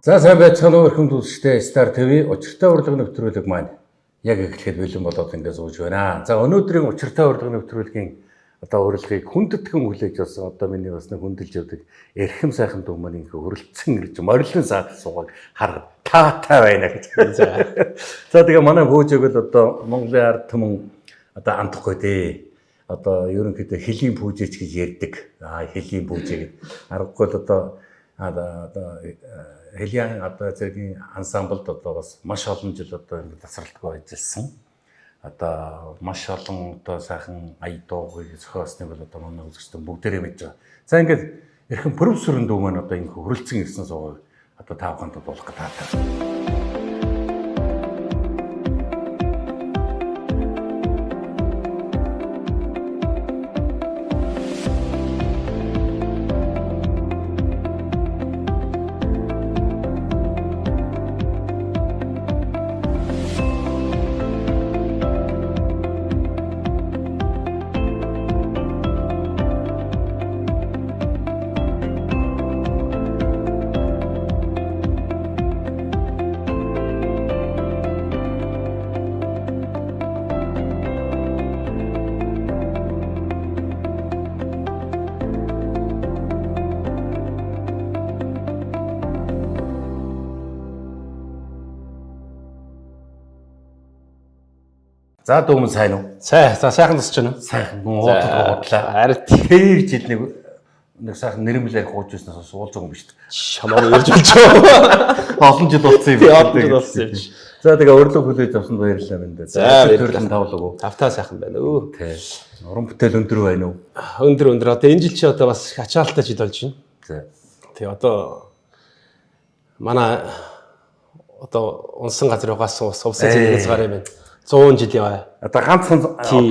За сайн байцгаана уу өрхөм түлштэй Star TV учиртай урлагийн нэвтрүүлэг маань яг эхлэхэд бэлэн болоод ингэ сууж байна. За өнөөдрийн учиртай урлагийн нэвтрүүлгийн урлагийг хүндэтгэн хүлээж авсан миний бас нэг хүндэлж явдаг эрхэм сайхан дүү маань ингэ хөрөлдсөн ирж морилон саад суугаад харахад таатай байна гэж. За тэгээ манай пүүжээг л Монголын ард түмэн андахгүй дээ. Ерөнхийдөө хэлийн пүүжээч гэж ярьдаг. Хэлийн пүүжээ гэдэг. Аргагүй Хэлийн зэргийн ансамблд бас маш олон жил ингэ тасралтгүй ажилласан. Маш олон сайхан ая дуугийг зохиосны бол манай үзэгчдэн бүгдээрээ мэдж байгаа. За ингээд эрхэм профессорын дүү маань ингэ хөрөлцөн ирсэн суугаад та бүхэнд болох гэдэг. За дүүмэн сайн уу? За сайхан тусч байна. Сайхан уудлаа. Харин тэр жил нэг сайхан нэрмэл ярих ууж байснаас уулзаг юм биш үү? Шамаар ярьж болчихоо. Олон жил болсон юм. Олон жил болсон юм. За тэгээ урилга хүлээж авсанд баярлалаа минь дээ. За төрлөн тавлаг уу? Тавтаа сайхан байна өө. Тий. Уран бүтээл өндөр байна уу? Өндөр. Одоо энэ жил чи бас ачаалттай жил болж байна. За. Тэгээ манай унсан газар угаасан улсын зэвсгээс гараа юм байна. 100 жил яваа. Ганцхан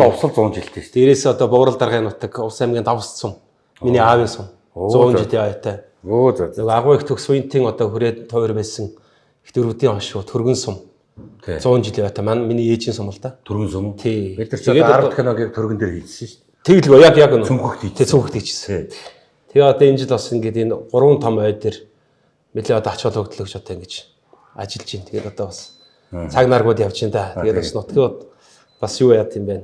увсал 100 жилтэй шүү. Дээрээс Богорол даргын нутаг Улс аймгийн Давс сум. Миний аавын сум. 100 жил яваатай. За. Нэг агуу их төгс үеийн хүрээд тойр байсан их дөрвдийн хошуу Түргэн сум. 100 жил яваатай. Миний ээжийн сум л да. Түргэн сум. Тий. Бид нар ч 10 киногийг түргэн дээр хийжсэн шүү. Тэглгүй яг цүнхэгт хийжсэн. Цүнхэгт хийжсэн. Тэгээ энэ жил бас ингээд энэ 3 том ой дээр нэлээд ачаал хөдлөгч ингэж ажиллаж байна. Тэгээд бас цаг наргууд явж байна да. Тэгээд бас нутгийн бас юу яат юм бэ?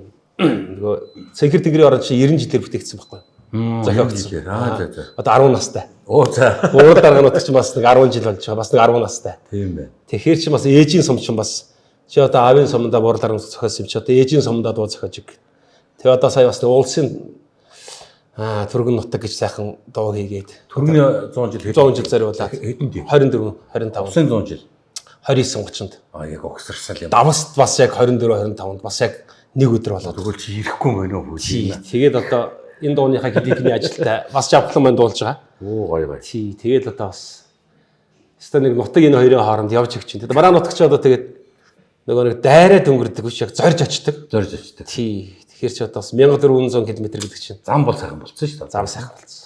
Нөгөө цэнхэр тэгрийн орон чи 90 жилээр бүтээгдсэн байхгүй юу? Зохиогдсон. За. 10 настай. За. Богорол даргын нутаг чи бас нэг 10 жил болж байгаа. Бас нэг 10 настай. Тийм байна. Тэгэхээр чи бас ээжийн сум чинь бас чи аавын сумдаа Богорол даргын зохиосон юм чи ээжийн сумдаа дуу зохиож иг. Тэгээ сая бас улсын Түргэн нутаг гэж сайхан дуу хийгээд. Түргэний 100 жил зориулаад хэдэн дий? 24, 25. Улсын 100 жил. 29 30-нд. Яг огсорсон юм. Давст бас яг 24 25-нд бас яг нэг өдөр болоод. Тэгвэл чи ирэхгүй мөн үү? Тэгээд энэ дууныхаа клипний ажилтай бас жавхлан маань дуулж байгаа. Гоё. Тий, тэгээд бас өстой нэг нутаг энэ хоёрын хооронд явж өгч чинь. Тэгээд бараа нутаг ч тэгээд нөгөө нэг дайраад өнгөрдөг биш яг зорж очдөг. Тий. Тэгэхээр чи бас 1400 км гэдэг чинь. Зам бол сайхан болсон шүү дээ. Зам сайхан болсон.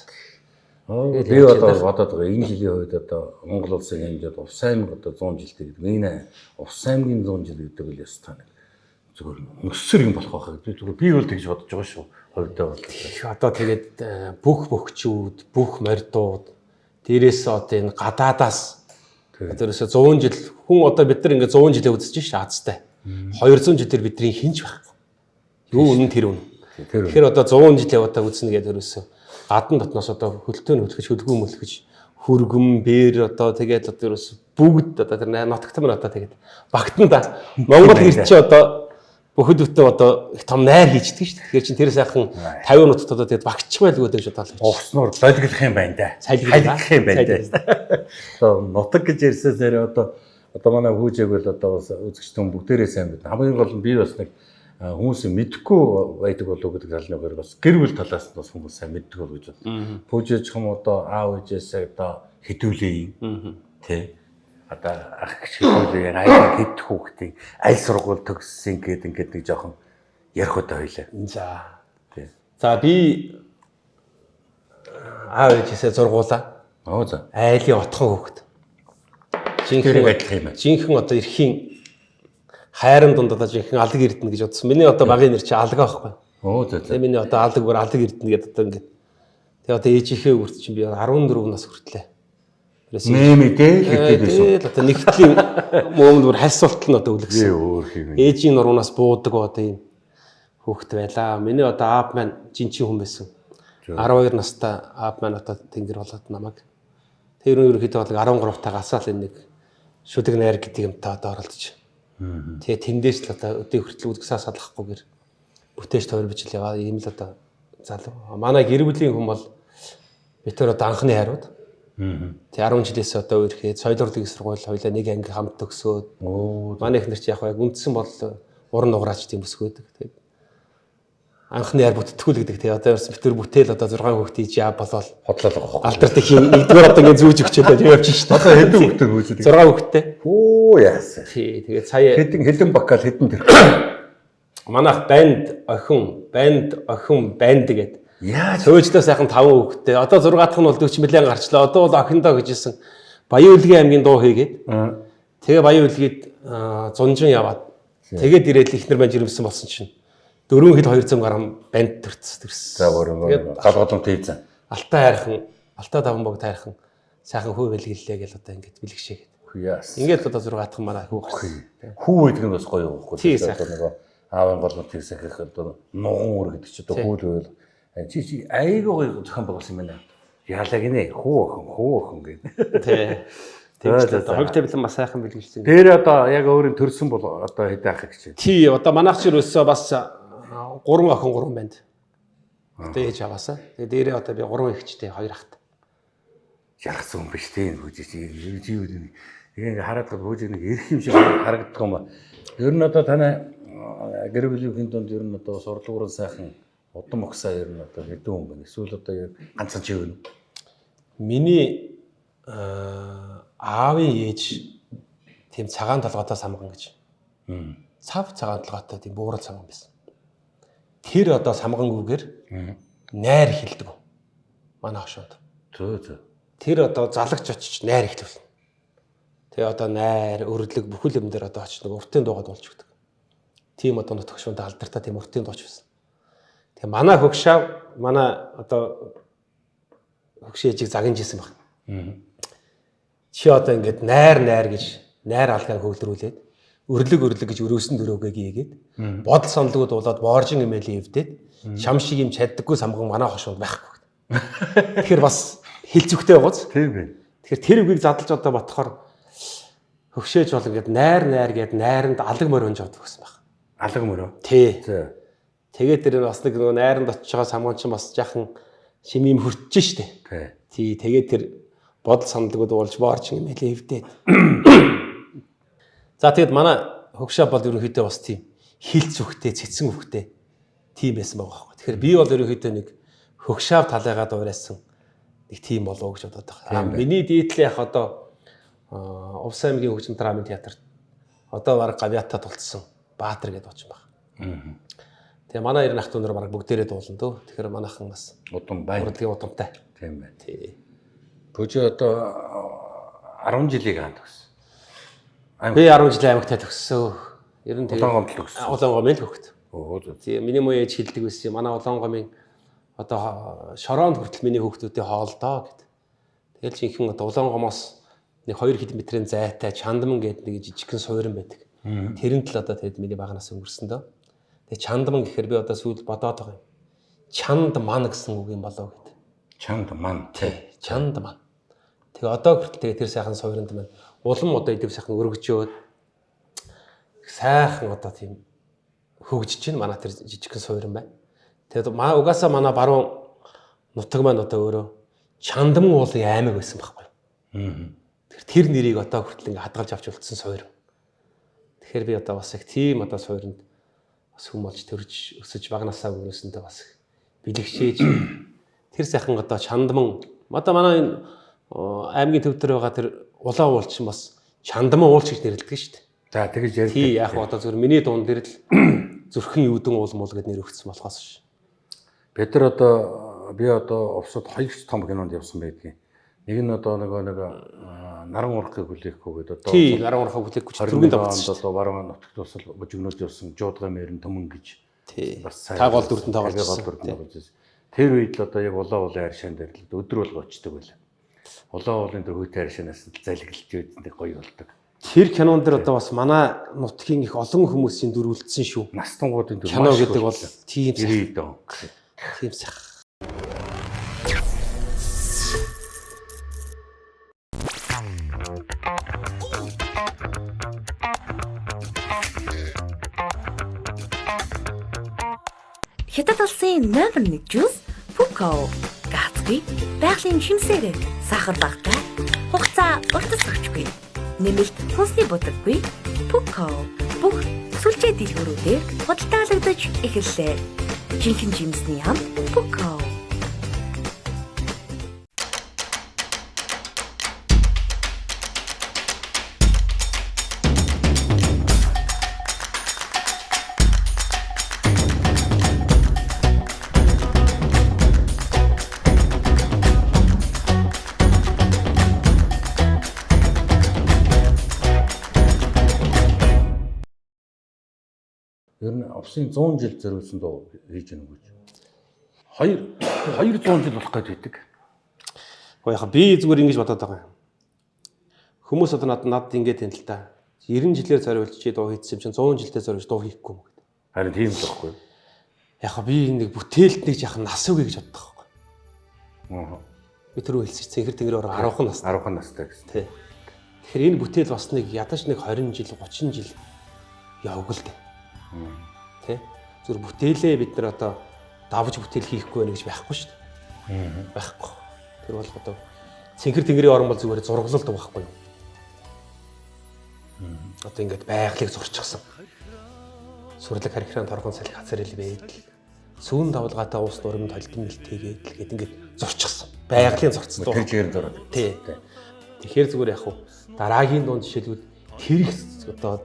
Би бодоод байгаа энэ жилийн үед Монгол улсын хэмжээнд Увс аймаг 100 жилтэй гэдэг. Энэ Увс аймгийн 100 жил гэдэг үл ястаа нэг зүгээр өссөр юм болох байхаа гэдэг. Би бол тэгж бодож байгаа шүү. Хувьдаа бол. Тэгээд бүх бөхчүүд, бүх мордууд дээрээс энэ гадаадаас дээрээс 100 жил хүн бид нар ингээд 100 жилээ үзэж шүү Азтай. 200 жилээр бидний хинч байхгүй. Юу үнэн тэр үнэн. Тэгэхээр 100 жил яваа үзнэ гэдэг ерөөсөө гадна дотноос хөлтөө нөлгөж хөлгөө мөлгөж хүргэн бээр тэгээд ерөөс бүгд тэр нотогт мань тэгээд багтан да Монгол гэрч бүхэл бүтэн их том найр хийждэг шүү дээ. Тэгэхээр чин тэр сайхан 50 нутагт тэгээд багч байлгүй гэж бодлоо. Овсноор золиглох юм байна да. Салгилах юм байна да. Нутаг гэж ярьсаар манай хүүжээг бол бас үзэгчдэн бүгдээрээ сайн байна. Хамгийн гол нь би бас нэг хүмүүс мэдэхгүй байдаг болов гэдэг талнаар бас гэр бүл талаас нь бас хүмүүс сайн мэддэг бол гэж байна. Пүүжэж юм аав ээжээсээ хэдүүлээ юм. Тэ. Ах гэж хэдүүлээ аяа хэд хүүхдийн аль сургууль төгссөн гэдэг ингээд нэг жоохон ярих удаа хоёлаа. За. Тэ. За би аав ээжээсээ зургуулаа. За. Айлын отхон хүүхд. Жинхэнэ эрхийн хайран дунд жинхэнэ алаг эрдэнэ гэж бодсон. Миний багын нэр чи алга байхгүй. Тэгээ миний алаг бүр алаг эрдэнэ гэдэг ингээд. Тэгээ ээжийнхээ үрд чинь би 14 нас хүртлээ. Мэдээ л хэлээд байсан. Тэгээд одоо нэгтлийн мөөмд бүр хальсуулт нь одоо үлгсэн. Өөр юм. Ээжийн нуруунаас буудаг одоо ийм хүүхэд байлаа. Миний одоо аав маань жинчийн хүн байсан. 12 настай аав маань одоо тэнгэр болоод намайг. Тэр ерөнхийдөө бол 13 таа гасаал энэ нэг шүдэг найр гэдэг юмтай одоо оролдож. Тэгээ тэндээс л одоо өдөө хүртэл үдгсаа салахгүйгээр бүтээж тойр бичил яваа. Ийм л одоо залуу. Манай гэр бүлийн хүн бол бид тэр одоо анхны хайрууд. Тэгээ 10 жилээс одоо ирэхэд соёл урлагийн сургууль хоёлаа нэг анги хамт төгсөөд манай ихнэр чи яг үндсэн бол уран нугараач тийм өсгөөдөг. Тэгээд анхны яар бүтэтгүүл гэдэг. Тэгээ одоо бид тэр бүтээл одоо 6 хүүхэд хийж яа болол хотлол алдарт их нэгдүгээр одоо ингэ зүүж өгчөөд явж шít. Одоо хэдэн хүүхэд хөөсөд 6 хүүхэдтэй. Оо яасан. Тий, тэгээд сая хэдэн бакал хэдэн тэр. Манайх банд охин гэдэг. Яаж Сөүжлөө сайхан 5 хүүхэдтэй. Одоо 6 дахь нь бол 40 миллион гарчлаа. Одоо бол охиндоо гэжсэн Баян Үлгийн аймгийн дуу хийгээд. Тэгээ Баян Үлгийд зунжин яваад. Тэгээд ирээд ихнэр маань жирэмсэн болсон чинь 4 хил 200 грамм банд төрсөн. За өөрөө галгадам тийзэн. Алтай даван бог тайрхан сайхан хүү бэлгэллээ гэл одоо ингэж бэлгшээгээд. Яас. Ингээд одоо 6 дахь нь манай хүү гарсан. Хүү гэдэг нь бас гоё байхгүй. Тий, сайхан. Нөгөө аавын голод тийсэх одоо нуган үр гэдэг чи одоо хүү л чи айгүй зохион байгуулсан юм байна. Яалаа гинэ хүү охин гэдэг. Тий. Тэгээд хогтой бэлэн бас сайхан бэлгэлсэн. Тэр одоо яг өөрийн төрсөн бол одоо хэд ахих гэж. Тий, одоо манайх чир өссөө бас 3 охин 3 банд. Одоо ээж аваасаа. Тэгээд дээрээ одоо би 3 ихчтэй 2 ахт. Ярахсан юм биш тийм хөөж чи ингээ хараад хөөж нэг эрх юм шиг харагддаг юм ба. Ер нь одоо танай гэр бүлийн донд ер нь одоо сурлагуурын сайхан удам огсаа ер нь одоо хэдэн хүн байна. Эсвэл одоо ганцхан чи юу? Миний аавын ээж тийм цагаан толгойтой самган гэж. Цав цагаан толгойтой тийм буурал самган байсан. Тэр одоо самгангүйгээр найр хилдэг. Манай хошууд. Зөө. Тэр одоо залагч очиж найр эхлүүлнэ. Тэгээ одоо найр, өрлөг бүхэл юм дээр одоо очиж нэг уртын дуугаад болж өгдөг. Тийм одоо нутг шуунтай алдартай тийм уртын дууч байсан. Тэгээ манай хөгшаав, манай одоо хөгшөөжийг загинжсэн баг. Чи одоо ингээд найр гэж найр алгааг хөвлөрүүлээд өрлөг гэж өрөөсөн дөрөөгээ гийгээд бодол саналгууд болоод бооржин имэйл эвдээд шам шиг юм чаддаггүй самган манай хошуунд байхгүй. Тэгэхээр бас хилцвхтэй байгааз. Тийм бэ. Тэгэхээр тэр үгийг задлж одоо ботхоор хөгшөөж бол ингээд найр гээд найранд алаг морь өнж авдаг гэсэн баг. Алаг мөрөө. Тий. За. Тэгээд тэр бас нэг нөгөө найранд очиж байгаа самган чинь бас жаахан шимим хөртөж штэ. Тий. Тэгээд тэр бодол саналгууд уулж боорчин юм хэлээ эвдээд. За тэгэд манай хөгшөө бол ерөнхийдөө бас тийм хилц үхтэй, цэцэн үхтэй тийм байсан байгаа байхгүй. Тэгэхээр би бол ерөнхийдөө нэг хөгшөөв талайгаа дуурайсан нэг тийм болов гэж бодоод байгаа. Миний дийдл яг одоо Увс аймгийн хөгжим драмын театрт одоо баг гавьяатаа тулцсан Баатар гэдэг очин баг. Тэгээ манай ер нь ах トゥ нар баг бүгдээрээ дуулна дөө. Тэгэхээр манайхан бас удам байна. Урлагийн удамтай. Тийм байна. Тий. Бөжөө одоо 10 жилийг хаан төгс. Би 10 жил аймагтай төгссөн. Ер нь Улаангомд төгссөн. Улаангомын л хөгт. Оо. Тий, миний муу ээж хэлдэг байсан. Манай Улаангомын одоо шороонд хүртэл миний хүүхдүүдийн хоолдоо гэд. Тэгэл жинхэнэ одоо Улаангомоос нэг 2 км-ийн зайтай Чандман гэдэг нэг жижигхэн суурин байдаг. Тэрэнд л одоо тэгэд миний багнаас өнгөрсөн дөө. Тэгээ Чандман гэхээр би одоо сүүл бодоод байгаа юм. Чандман гэсэн үг юм болоо гэд. Чандман. Тий, Чандман. Тэгээ одоо хүртэл тэр сайхан суурьнд маань улам одоо идэв сайхан өргөжөөд сайхан одоо тийм хөгжиж чинь манай тэр жижигхэн суурин байна. Тэгээд угаасаа манай баруун нутаг маань одоо өөрөө Чандман уулын аймаг байсан байхгүй. Тэр нэрийг одоо хүртэл ингээ хадгалж авч үлдсэн суурин. Тэгэхээр би одоо бас яг тийм одоо суурьнд бас хүм болж төрж өсөж багнасаа өрөөсөндөө бас бэлэгшээж тэр сайхан одоо Чандман одоо манай энэ аймгийн төв дээр байгаа тэр улаан уул чинь бас Чандман уул шиг нэрлэдэг шүү дээ. За тэгэж ярьдаг. Тий яг одоо зөвхөн миний дунд дээр л зүрхэн юудэн уул мул гэд нэр өгсөн болохоос ш. Бид нар одоо би одоо Увсад 2 том кинонд явсан байдгийг. Нэг нь одоо нэг наран урахыг хүлээхгүй гэдэг одоо тий наран урахыг хүлээхгүй түргэн давсан одоо баруун нутагт бас божигнууд явсан жуудгай мэрэн төмөн гэж тий бас та гол дүрдэн тоглож байсан. Тэр үед л одоо яг улаан уулын аршаан дээр л өдөр болго очдөг байлаа. Улаан уулын тэр хүйтэй аршинаас залгилж үйдэнтэй гоё болдог. Тэр кинон дээр одоо бас манай нутгийн их олон хүмүүсийн дүр үлдсэн шүү. Настангуудын дүр Кино гэдэг бол тийм 90-д он. тийм сайхан. Хятад улсын номер 1 жуус Пуко. Гацгүй, байгалийн шимсээрээ сахар багтаа, хугацаа уртасгчгүй. Нэмэлт хүнсний будаггүй Пуко. Бүх сүлжээ дэлгүүрүүдээр худалдаалагдаж эхэллээ. Жинхэнэ жимсний ам Пуко. Ер нь Овсын 100 жил зориулсан дуу хийж гэнэ гэж. 200 жил болох гэж байдаг. Гэхдээ яха би зүгээр ингэж бодоод байгаа юм. Хүмүүс одоо надад ингэж тань л та. 90 жилээр зориулж чи дуу хийсэн чинь 100 жилдээ зориулж дуу хийхгүй юм гэдэг. Харин тийм л байхгүй. Яха би нэг бүтээлд нэг яхан нас үгүй гэж боддог байхгүй. Аа. Би түрүү хэлсэн чинь цэнхэр тэнгэрээр 10хан нас. 10хан настай гэсэн. Тий. Тэгэхээр энэ бүтээл бас нэг ядаж нэг 20 жил 30 жил яваг л дээ. Тэ? Зүр бүтээлээ бид нар одоо давж бүтээл хийхгүй байх гэж байхгүй шүү дээ. Байхгүй. Тэр бол одоо цэнхэр тэнгэрийн орн бол зүгээр зурглалт байхгүй юу? Одоо ингээд байгалыг зурчихсан. Сүрлэг харихран торгон салхи хацар ил байдал. Сүүн давлгаатай уус нурмд толдон мэлтэйгээд л гээд ингээд зурчихсан. Байгалийн зурцсан дуу. Тэр жигээр зураад. Тий. Тэгэхээр зүгээр яг хуу дараагийн дунд жишээлбэл тэр их одоо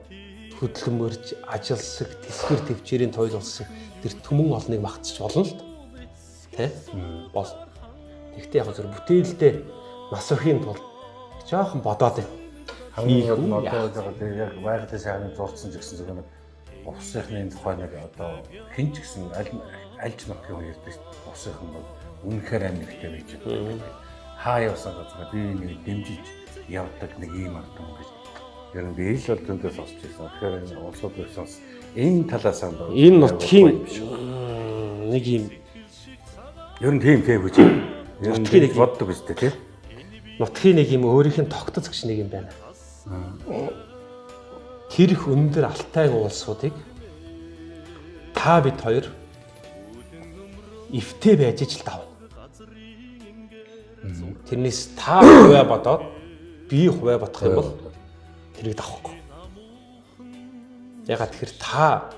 хөдөлмөрч ажилсаг тэсгэр төвчээрийн тойл болсон тэр түмэн олныг магтчих болно л тэ бол. Тэгтээ яг зөв бүтээлдээ нас өрхийн тулд жоохон бодоод байна. Хамгийн гол нь одоо яг байгалийн сайхны зурцсан ч гэсэн зөвхөн Овсынхны тухай нэг одоо хэн ч гэсэн аль ч нутгийн ярьдаг Овсынхан бол үнэхээр амьдтай байж байгаа. Хаа явсан газар би нэг дэмжиж явдаг нэг юм ардсан гэж. Ер нь би л бол зөндөө сонсч байсан. Тэгэхээр энэ улсууд сонс энэ талаас нь энэ нутгийн нэг юм ер нь тийм хүч. Ер нь нэг боддог биз дээ тийм. Нутгийн нэг юм өөрийнх нь тогтоц гэж нэг юм байна. Тэр их өндөр алтайг уулсуудыг та бид хоёр эвтэй байж л дав. Тэрнээс та хувиа бодоод би хувиа бодох юм бол тэрийг давахгүй. Ягаад тэгэхээр та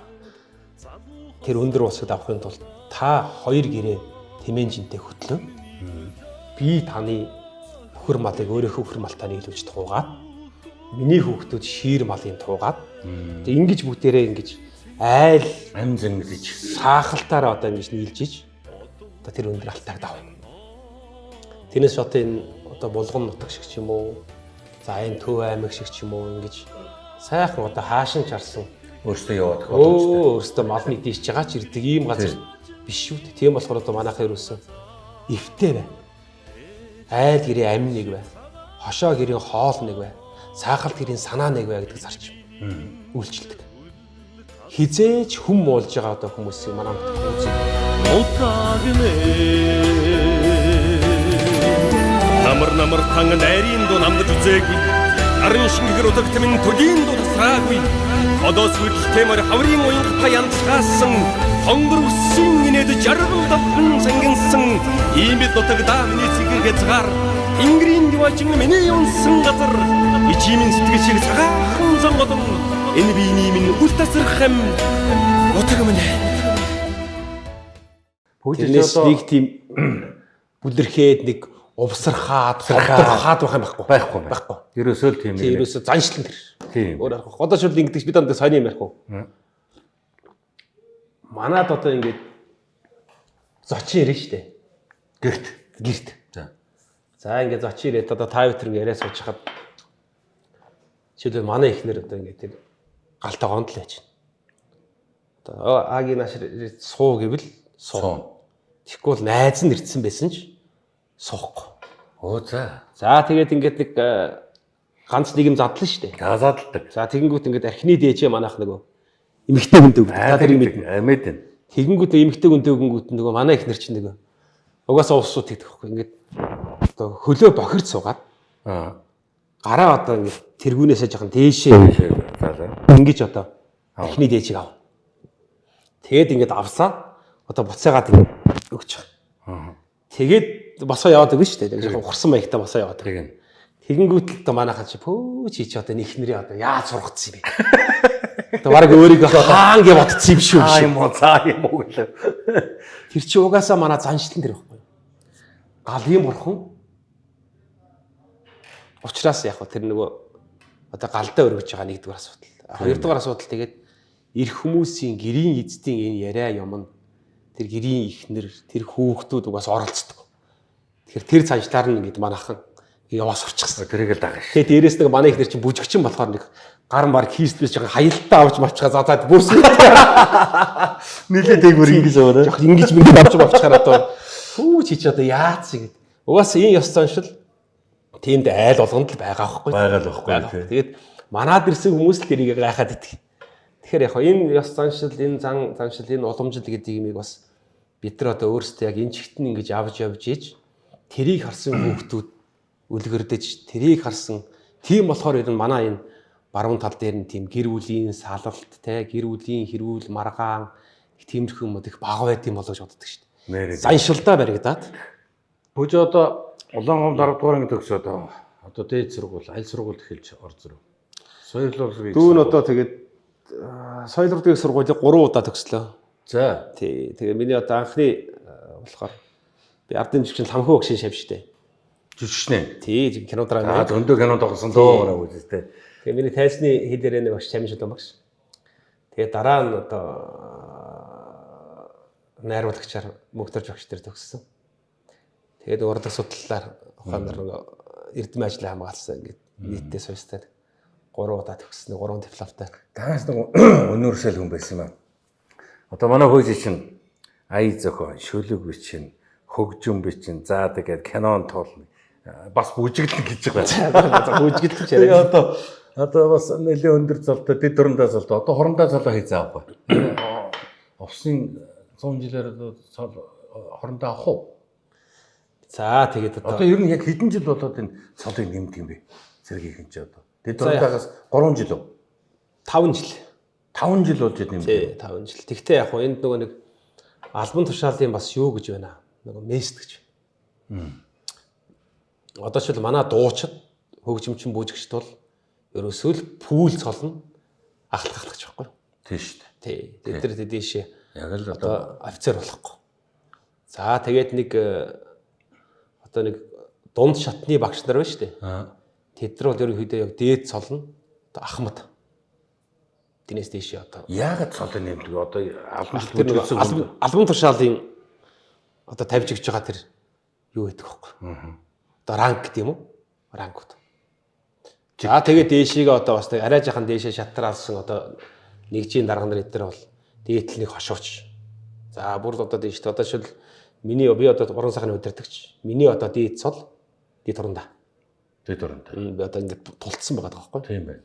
тэр өндөр уулсыг авахын тулд та хоёр гэрээ тэмээнжинтэй хөтлөө. Би таны хөхөр малыг өөрийнхөө хөхөр малтаа нийлүүлж туугаад миний хүүхдүүд шиир малын туугаад ингэж бүгдээрээ ингэж айл ам зэмлэж саахалтаараа одоо ингэж нийлжиж одоо тэр өндөр алтайг давна. Тэрнээс одоо энэ одоо булган нутаг шиг ч юм уу, за энэ Төв аймаг шиг ч юм уу ингэж сайхан одоо хаашин чарсан өөртөө яваад тохиолдож өөртөө мал нэгдэж байгаа ч ирдэг ийм газар биш шүү дээ. Тийм болохоор одоо манайхаар юусэн эвтэй бай. Айл гэрийн амин нэг бай. Хошоо гэрийн хоол нэг бай. Саахалт гэрийн санаа нэг бай гэдэг зарчим үйлчилдэг. Хизээч хүм уулж байгаа одоо хүмүүсийг манай үзэн. Намар тан найрын дуу намдаж үзээгүй. Арын шингээр утагт минь төдийн дуу тасраагүй. Одоос үйлдэлтэмэр хаврын уянгатай янзгаасан. Хонгор үссэн инээд жаргал давхан сангинсан. Иймэд нутагдаа миний цэгэр хязгаар. Тэнгэрийн диваачин миний унсан газар. Ичимэн сэтгэл шиг цагаахан зонгодон. Энэ биений минь үл тасрах юм. Утаг минь. Тэрнээс нэг тийм бүлэрхээд нэг увсархаад хаад байх юм байхгүй. Ерөөсөө л тийм нэг. Ерөөсөө заншлан тэр. Тийм. Өөр арга. Одоо шууд ингэдэг бид одоо сони юм ярихгүй. Манад одоо ингэж зочин ирэн штэ. Гэрт. За ингэ зочин ирээд одоо 5 метр яриа сууж хаад жишээлбэл манай ихнэр одоо ингэ тэр галтаа гондл байж байна. Одоо агийн нааш суу гэвэл суу. Тэгэхгүй бол найз нь ирсэн байсан ч суухгүй. Оо за. За тэгээд ингээд нэг ганц нэг юм задлаа шүү дээ. Газааддаг. За тэгэнгүүт ингээд архины дээжээ манайх нөгөө эмэгтэй хүнтэй өгдөг. Та тэрийг мэднэ. Мэдэн. Тэгэнгүүт эмэгтэй хүнтэй өгөнгүүт нөгөө манай ихнэр чинь нөгөө угаасаа уусууд тэгдэг байхгүй. Ингээд одоо хөлөө бохирд суугаад гараа одоо ингээд тэргүүнээсээ жоохон дээшээ ингэж одоо архины дээжийг ав. Тэгээд ингээд авсаа одоо буцаагаад ингээд өгч байгаа. Тэгээд босоо яваад өгнө шүү дээ. Жоохон ухарсан маягтай босоо яваад. Тэгэнгүүт л одоо манайхаа чи пөө чи одоо ихнэрээ одоо яаж сургацсан юм бэ? Одоо баг өөрийгөө хаан гэж бодсон юм шүү. Юм уу цаа юм уу гэлээ. Тэр чи угаасаа манай заншлан тэр байхгүй. Галын бурхан. Учираас яг тэр нөгөө одоо галдаа өргөж байгаа нэгдүгээр асуудал. Хоёрдугаар асуудал тэгээд эрх хүмүүсийн гэрийн эзэдийн энэ яриа юм нь тэр гэрийн ихнэр тэр хүүхдүүд угаас оролцдог. Тэгэхээр тэр цанчлаар нь ингэж манайхан яваас урчихсан. Тэрийг л дагаш. Тэгээд дээрэс нэг манай ихнэр чинь бүжигчин болохоор нэг гар мар хийсдээс жоохон хаялтаа авч мавчгаа зазаад бүрсэн. Нийлээ дээгүүр ингэж аваа. Жоохон ингэж минь авч мавчгаар одоо хүү чи одоо яац гэд. Угаасаа энэ ёс заншил тиймд айл болгонд л байгаа байхгүй. Байгаа л байхгүй. Тэгээд манад ирсэн хүмүүс л тэрийг гайхаад идэх. Тэгэхээр яг энэ ёс заншил, энэ зан заншил, энэ уламжил гэдэг юмыг бас бид нар одоо өөрсдөө яг энэ чигтэн ингэж авч явж ийж тэрийг харсан хүүхдүүд үлгэрдэж тэрийг харсан тийм болохоор ер нь манай энэ баруун тал дээр нь тийм гэр бүлийн салалт те гэр бүлийн хэрүүл маргаан их тиймэрхүү юм их бага байт юм болоо гэж боддог шүү дээ. Заншилдаа баригдаад. Бүж одоо Улаангом 10 дугаар анги төгсөөд одоо дээд сургууль, аль сургуульд эхэлж ор зөрөв. Соёл урлагийн Дүүн одоо тэгээд соёл урлагийн сургуулийг 3 удаа төгслөө. За. Тий. Тэгээ миний одоо анхны болохоор би ардын жигчин ламхуу багшийн шав штэ. Жүжигчнээ. Тий, кино драма. Зөндөө кинонд тоглосон дөө гэнэ үзтэй. Тэгээ миний тайсны хэл ярианы багш Чамин Шүлэн багш. Тэгээ дараа нь одоо найруулагчаар мөгтөрж багш дээр төгссөн. Тэгээд урлаг судлалаар ухаанаар эрдэм ажлыг хамгаалсан ингээд нийтдээ суйстай 3 удаа төгссөн 3 дипломтой. Таас нэг өнөөршөл хүн байсан юм аа. Одоо манай хөөж чинь ая зохион, шүлэг бичин, хөгжим бичин, заадаг гэд кинон тоолно. Бас бүжиглэн гэж байгаа. Бүжиглэж яриа. Одоо бас нэлээд өндөр золтой, дэд дурандаа золтой. Одоо хорондоо цолоо хийцээ авахгүй. Овсын 100 жилээр хорондоо авах уу? За тэгээд одоо ер нь яг хэдэн жил болоод энэ цолыг нэмдэг юм бэ? Цэргийн чи одоо. Дэд дурандаагаас 3 жил үү? 5 жил. 5 жил болж нэмдэг. Тий, 5 жил. Тэгтээ яг энд нөгөө нэг албан тушаалын бас юу гэж байна? Нөгөө мест гэж. Одоо ч манай дуучид хөгжимчин бүжигчд бол ерөөсөө л пүүл цолно ахлагч байхгүй. Тий шүү дээ. Тий. Тэд нар дэдээшээ яг л одоо офицер болохгүй. За тэгээд нэг одоо нэг дунд шатны багш нар байна шүү дээ. Тэд нар бол ерөнхийдөө яг дээд цолно ахмад. Тинээс дэшээ одоо. Яагаад цолоо нэмдэг? Одоо албан тушаалын одоо тавьж өгч байгаа тэр юу гэдэг вэ? Одоо ранк гэдэг юм уу? Ранкууд. За тэгээд дээшийг одоо бас арай жахан дээшээ шатраалсан одоо нэгжийн дарга нар эдгээр бол дээдлийг хошууч. За бүр одоо дээштэй одоо шил миний би одоо уран сайхны удирдагч. Миний одоо дээд цол дээд турандаа. Дээд турандаа. Би одоо ингэ тулцсан байгаа байхгүй. Тийм байна.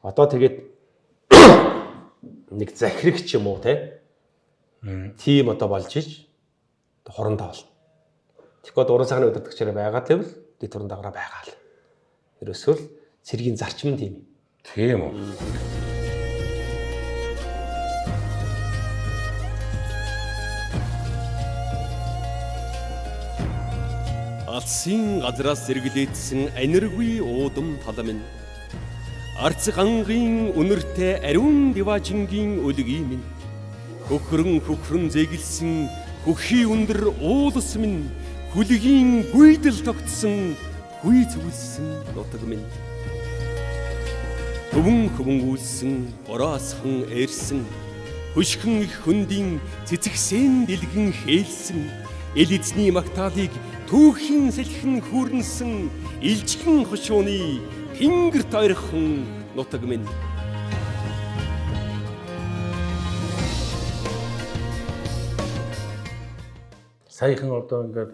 Одоо тэгээд нэг захирагч юм уу те? Тим одоо болж иж хорондоо болно. Тэгэхээр уран сайхны удирдагчаар байгаа гэвэл дээд турандаагаараа байгаа л. Ерөөсөө л цэргийн зарчим тийм юм. Тийм үү. Алсын газраас зэрэглээдсэн аниргүй уудам талам нь арц гангийн үнэртэй ариун диважингийн өлгийн минь хөхрөн зэглсэн хөхий өндөр уулс минь хүлгийн гүйдэл тогтсон хүй зүгэлсэн нутаг минь хөвөн үлсэн ороосхон ээрсэн хөшгөн их хөндийн цэцэгсэн дэлгэн хээлсэн эл эзний магтаалыг түүхийн сэлхэн хүүрнсэн илжхэн хошууны тэнгэр тойрхон нутаг минь саяхан одоо ингээд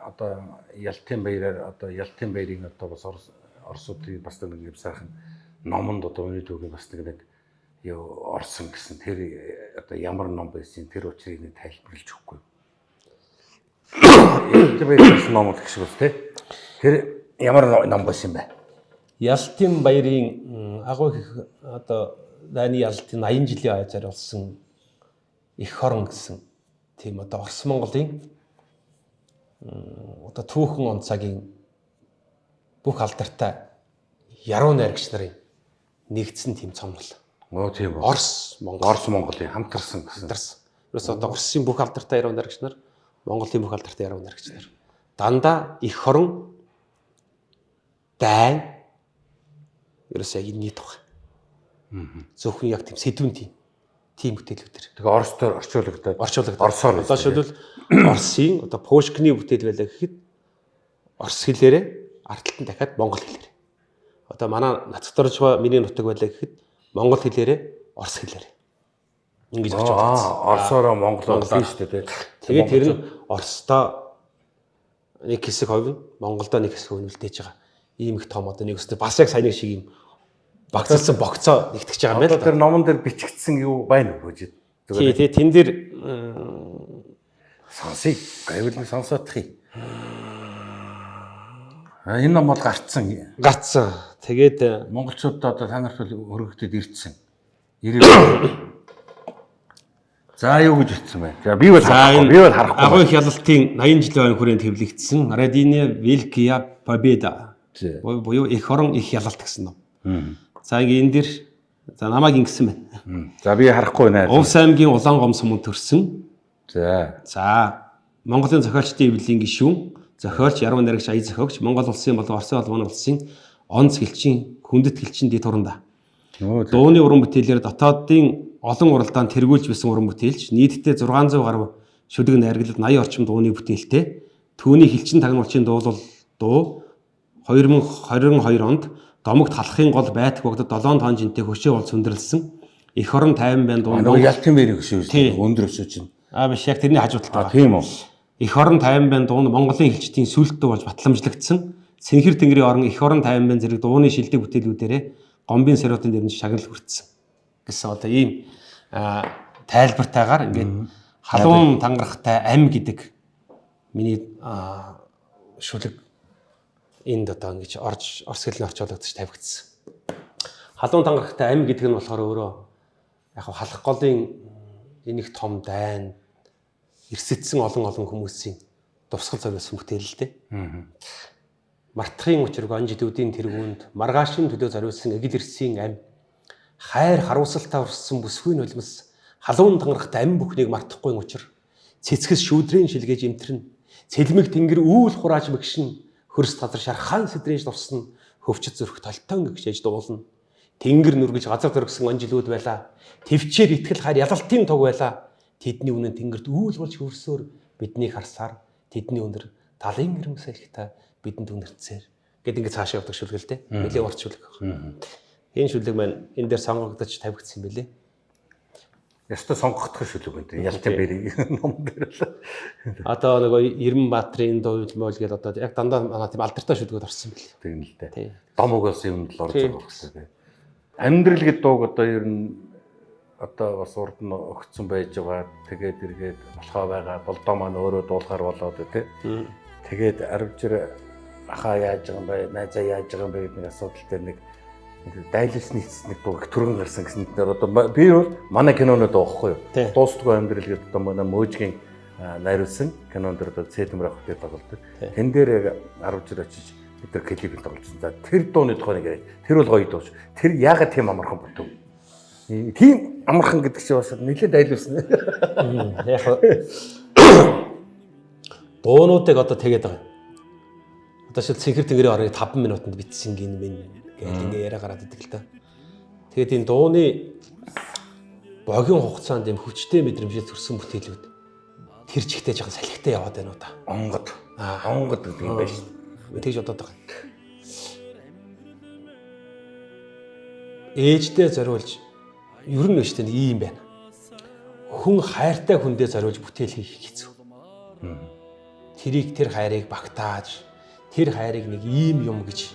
одоо Ялтын баяраар одоо Ялтын баярын одоо бас Оросуудын бас нэг юм сайхан номонд одоо өнөө дүүгийн бас нэг юу орсон гэсэн тэр одоо ямар ном байсан тэр учрыг нэг тайлбарлаж өгөхгүй. Ялтын баярын ном гэх шиг үү те. Тэр ямар ном байсан бэ? Ялтын баярын агуу их одоо Дайны Ялтын 80 жилийн хойцоор болсон Эх хорон гэсэн тийм одоо Орос Монголын одоо түүхэн онцагийн бүх алдартай яруу найрагч нарын нэгдсэн тийм цомрол. Оо тийм үү. Орос Монголын хамтарсан гэсэн. Ерөөс одоо Оросын бүх алдартай яруу найрагч нар, Монголын бүх алдартай яруу найрагч нар. Дандаа Эх хорон Дайн ерөөсөө энэний тухай. Зөвхөн яг тийм сэдвэн тийм бүтээлүүдэр. Тэгээ Оростоор орчуулагдаад. Оросоор. Одоо шилбэл Оросын одоо Пушкины бүтээл байлаа гэхэд Орос хэлээрээ ардталтан дахиад Монгол хэлээрээ. Одоо манай нацагтарж байгаа миний нутаг байлаа гэхэд Монгол хэлээрээ Орос хэлээрээ. Ингэж орчуулсан. Оросоор Монголоор тийм шүү дээ. Тэгээд тэр нь Оросдоо нэг хэсэг хувь нь Монголдоо нэг хэсэг хувь нь үлдээж байгаа. Ийм их том одоо нэг өстө бас яг саяны шиг юм багцалсан богцоо нэгтгэж байгаа юм байна л да. Тэр номон дээр бичигдсэн юу байна уу гэж. Тий, тэн дээр сонсыг гайвал сонсоодох юм. Энэ ном бол гарцсан. Тэгээд монголчуудад одоо та нарт өргөгдөд ирдсэн. За юу гэж хэлсэн бэ? За би бол харахгүй. Агуу их ялалтын 80 жилийн хүрээнд хэвлэгдсэн Радине Велкия Победа. Буюу Эх хорон их ялалт гэсэн ном. За энэ дэр за намайг ингэсэн байна. За би харахгүй нэ. Увс аймгийн Улаан гомс мөн төрсөн. За Монголын зохиолчдын эвлэлийн гишүүн, зохиолч, яруу найрагч, ая зохиогч, Монгол улсын болон Оросын улманы улсын онц хэлчин, хүндэт хэлчин дэд хурандаа. Дууны уран бүтээлээр дотоодын олон уралдаанд тэргүүлж бисэн уран бүтээлч, нийтдээ 600 гаруй шүлэг найрагналд 80 орчим дууны бүтээлтэй. Түүний хэлчин тагнуулчийн дуулал дуу 2022 онд Домогт халахын гол байтг богдод 7 тонн жинтэй хөшөө бол сүндэрлсэн. Эх хорон 50 байн дуу. Ялтын баярын хөшөө өндөр өсөж чинь. Биш яг тэрний хажуудалд байгаа. Тийм үү. Эх хорон 50 байн дуу нь Монголын хэлчдийн сүлд дуу болж батламжлагдсан. Цэнхэр тэнгэрийн орон эх хорон 50 байн зэрэг дууны шилдэг бүтээлүүдээрээ гомбын саруудын дэрнж шагнал хүртсэн. Гэсэн одоо ийм тайлбартайгаар ингээд халуун тангарахтай ам гэдэг миний шүлэг энд одоо ингэж орс хэлний орчуулагдаж тавигдсан. Халуун тангарахтай ам гэдэг нь болохоор өөрөө яг халах голын энийг том дайн эрсэтсэн олон хүмүүсийн дусгал зориулсан бүтээл л дээ. Мартахын учрыг онжилүүдийн тэргуунд маргаашийн төлөө зориулсан эгэл эрсийн ам хайр харуулсалтай урссан бүсгүй нулимс халуун тангарахтай ам бүхнийг мартахгүй учир цэцгэс шүүдрийн шилгээж имтэрнэ. Цэлмэг тэнгэр үүл хурааж мэгшин хөрс газар шархаан сэдрэж дурсна хөвчөд зүрх толтон гэгшээж дуулна. Тэнгэр нүргэж газар дөргсөн онжилүүд байла. Тэвчээр итгэл хайр ялалтын туг байла. Тэдний үнэн тэнгэрт үүл болж хөрсөөр биднийг харсаар тэдний өндөр талын ирэм салхитай бидэнд үнэрцээр гэдэг ингэ цаашаа явдаг шүлгэлтэй. Нэлээд урт шүлэг байна. Энэ шүлэг маань энэ дээр сонгогдож тавигдсан юм билээ. Ястаа сонгогдох шүлэг байна. Ялтын баярын ном дээр л. Одоо нөгөө Ермбаатрын дуйл мойл гэдэг одоо яг дандаа манай тийм алдартай шүлгүүд орсон билээ. Тийм л дээ. Домог бас юмд л орж байгаа гэсэн. Амьдрал гэдэг дууг одоо ер нь одоо бас урд нь өгцөн байж байгаа. Тэгээд эргээд болохоо байгаа. Болдоо маань өөрөө дуулахаар болоод тий. Тэгээд арвжир ахаа яаж байгаа юм бэ? Найзаа яаж байгаа юм бэ гэдэг нэг асуудал дээр нэг дайлс нийцсэн нэг дуу их түргэн гарсан гэсэн дээр одоо би бол манай киноны дуухгүй юу? Дуустгүй амьдрал гэдэг одоо манай Мөөжгийн найруулсан кинонд одоо Цэдмэр ах гэдэг тоглолдог. Тэн дээр яг арвжир очиж бид нар клипийг тоглосон. За тэр дууны тухай нэг тэр бол гоё дууш. Тэр яагаад тийм амархан болов? Тийм амархан гэдэг чинь бас нэлээд дайлуулсан. Яг дуунуудыг одоо тэгээд байгаа. Одоо шил цэнхэр тэнгэрийн орыг 5 минутанд битсэн гин минь гэдэг ингээ яриа гараад идэг л да. Тэгээд энэ дууны богино хугацаанд юм хүчтэй мэдрэмжээр төрсэн бүтээлүүд тэр чигтээ жоохон салхитай яваад байна уу та. Онгод гэдэг юм байна шүү. Тэгж бодоод байгаа. Ээждээ зориулж ер нь өштэй нэг юм байна. Хүн хайртай хүндээ зориулж бүтээл хийх хэцүү. тэр хайрыг багтааж тэр хайрыг нэг ийм юм гэж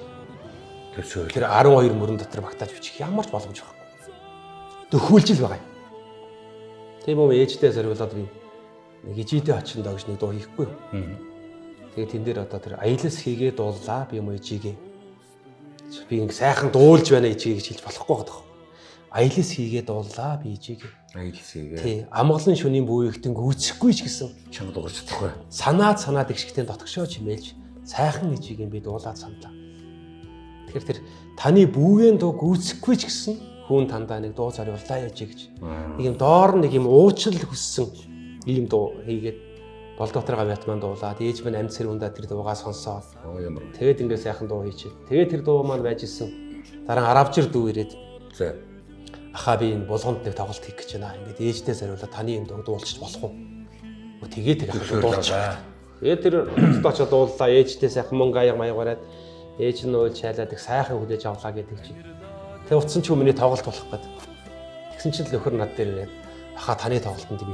төсөөл. тэр 12 мөрөн дотор багтааж бичих ямар ч боломж байхгүй. Төхүүлж л байгаа юм. Тийм үү ээжтэй зориулаад би нэг ижидээ очиндоо гэж нэг дуу хийхгүй юу. Тэгээ тэн дээр одоо тэр аялас хийгээ дууллаа би юм ээжигээ. Би ингэ сайхан дуулж байна ээжигээ гэж хэлж болохгүй байгаа. Аялас хийгээ дууллаа би ээжигээ. Аялас хийгээ. Тий амгалан шөнийн бүвэгтэн гүйцэхгүй ч гэсэн Чанга дуурч чадахгүй. санаад ихшгтэн дотгошоо чимээлж сайхан ээжигээ би дуулаад саналаа. Тэгэхээр тэр таны бүвээн дуу гүйцэхгүй ч гэсэн хүн тандаа нэг дуу зориуллаа яж гэж. Нэг юм доор нэг юм уучлал хүссэн ийм дуу хийгээд болдоотор гавьят маань дуулаад ээж минь амьд сэрүүндээ тэр дуугаа сонсоод Ямар. тэгээд ингээд сайхан дуу хийчихээ. Тэгээд тэр дуу маань байж исэн. Дараа аравжир дүү ирээд За. ахаа би энэ булганд нэг тоглолт хийх гэж байна. Ингээд ээжтэй зориулаад таны энэ дуу дуулчих болох уу? Тэгээд тэр ахаа дуулчих. Тэгээд тэр хотод очоод дууллаа ээжтэй сайхан мөнгө аяг маяг бариад ээж нь уул чайлаад их сайхан хүлээж авлаа гэдэг чинь. Тэг утсан ч миний тоглолт болох гээд. Тэгсэн чинь л өхөр над дээр ирээд ахаа таны тоглолтод би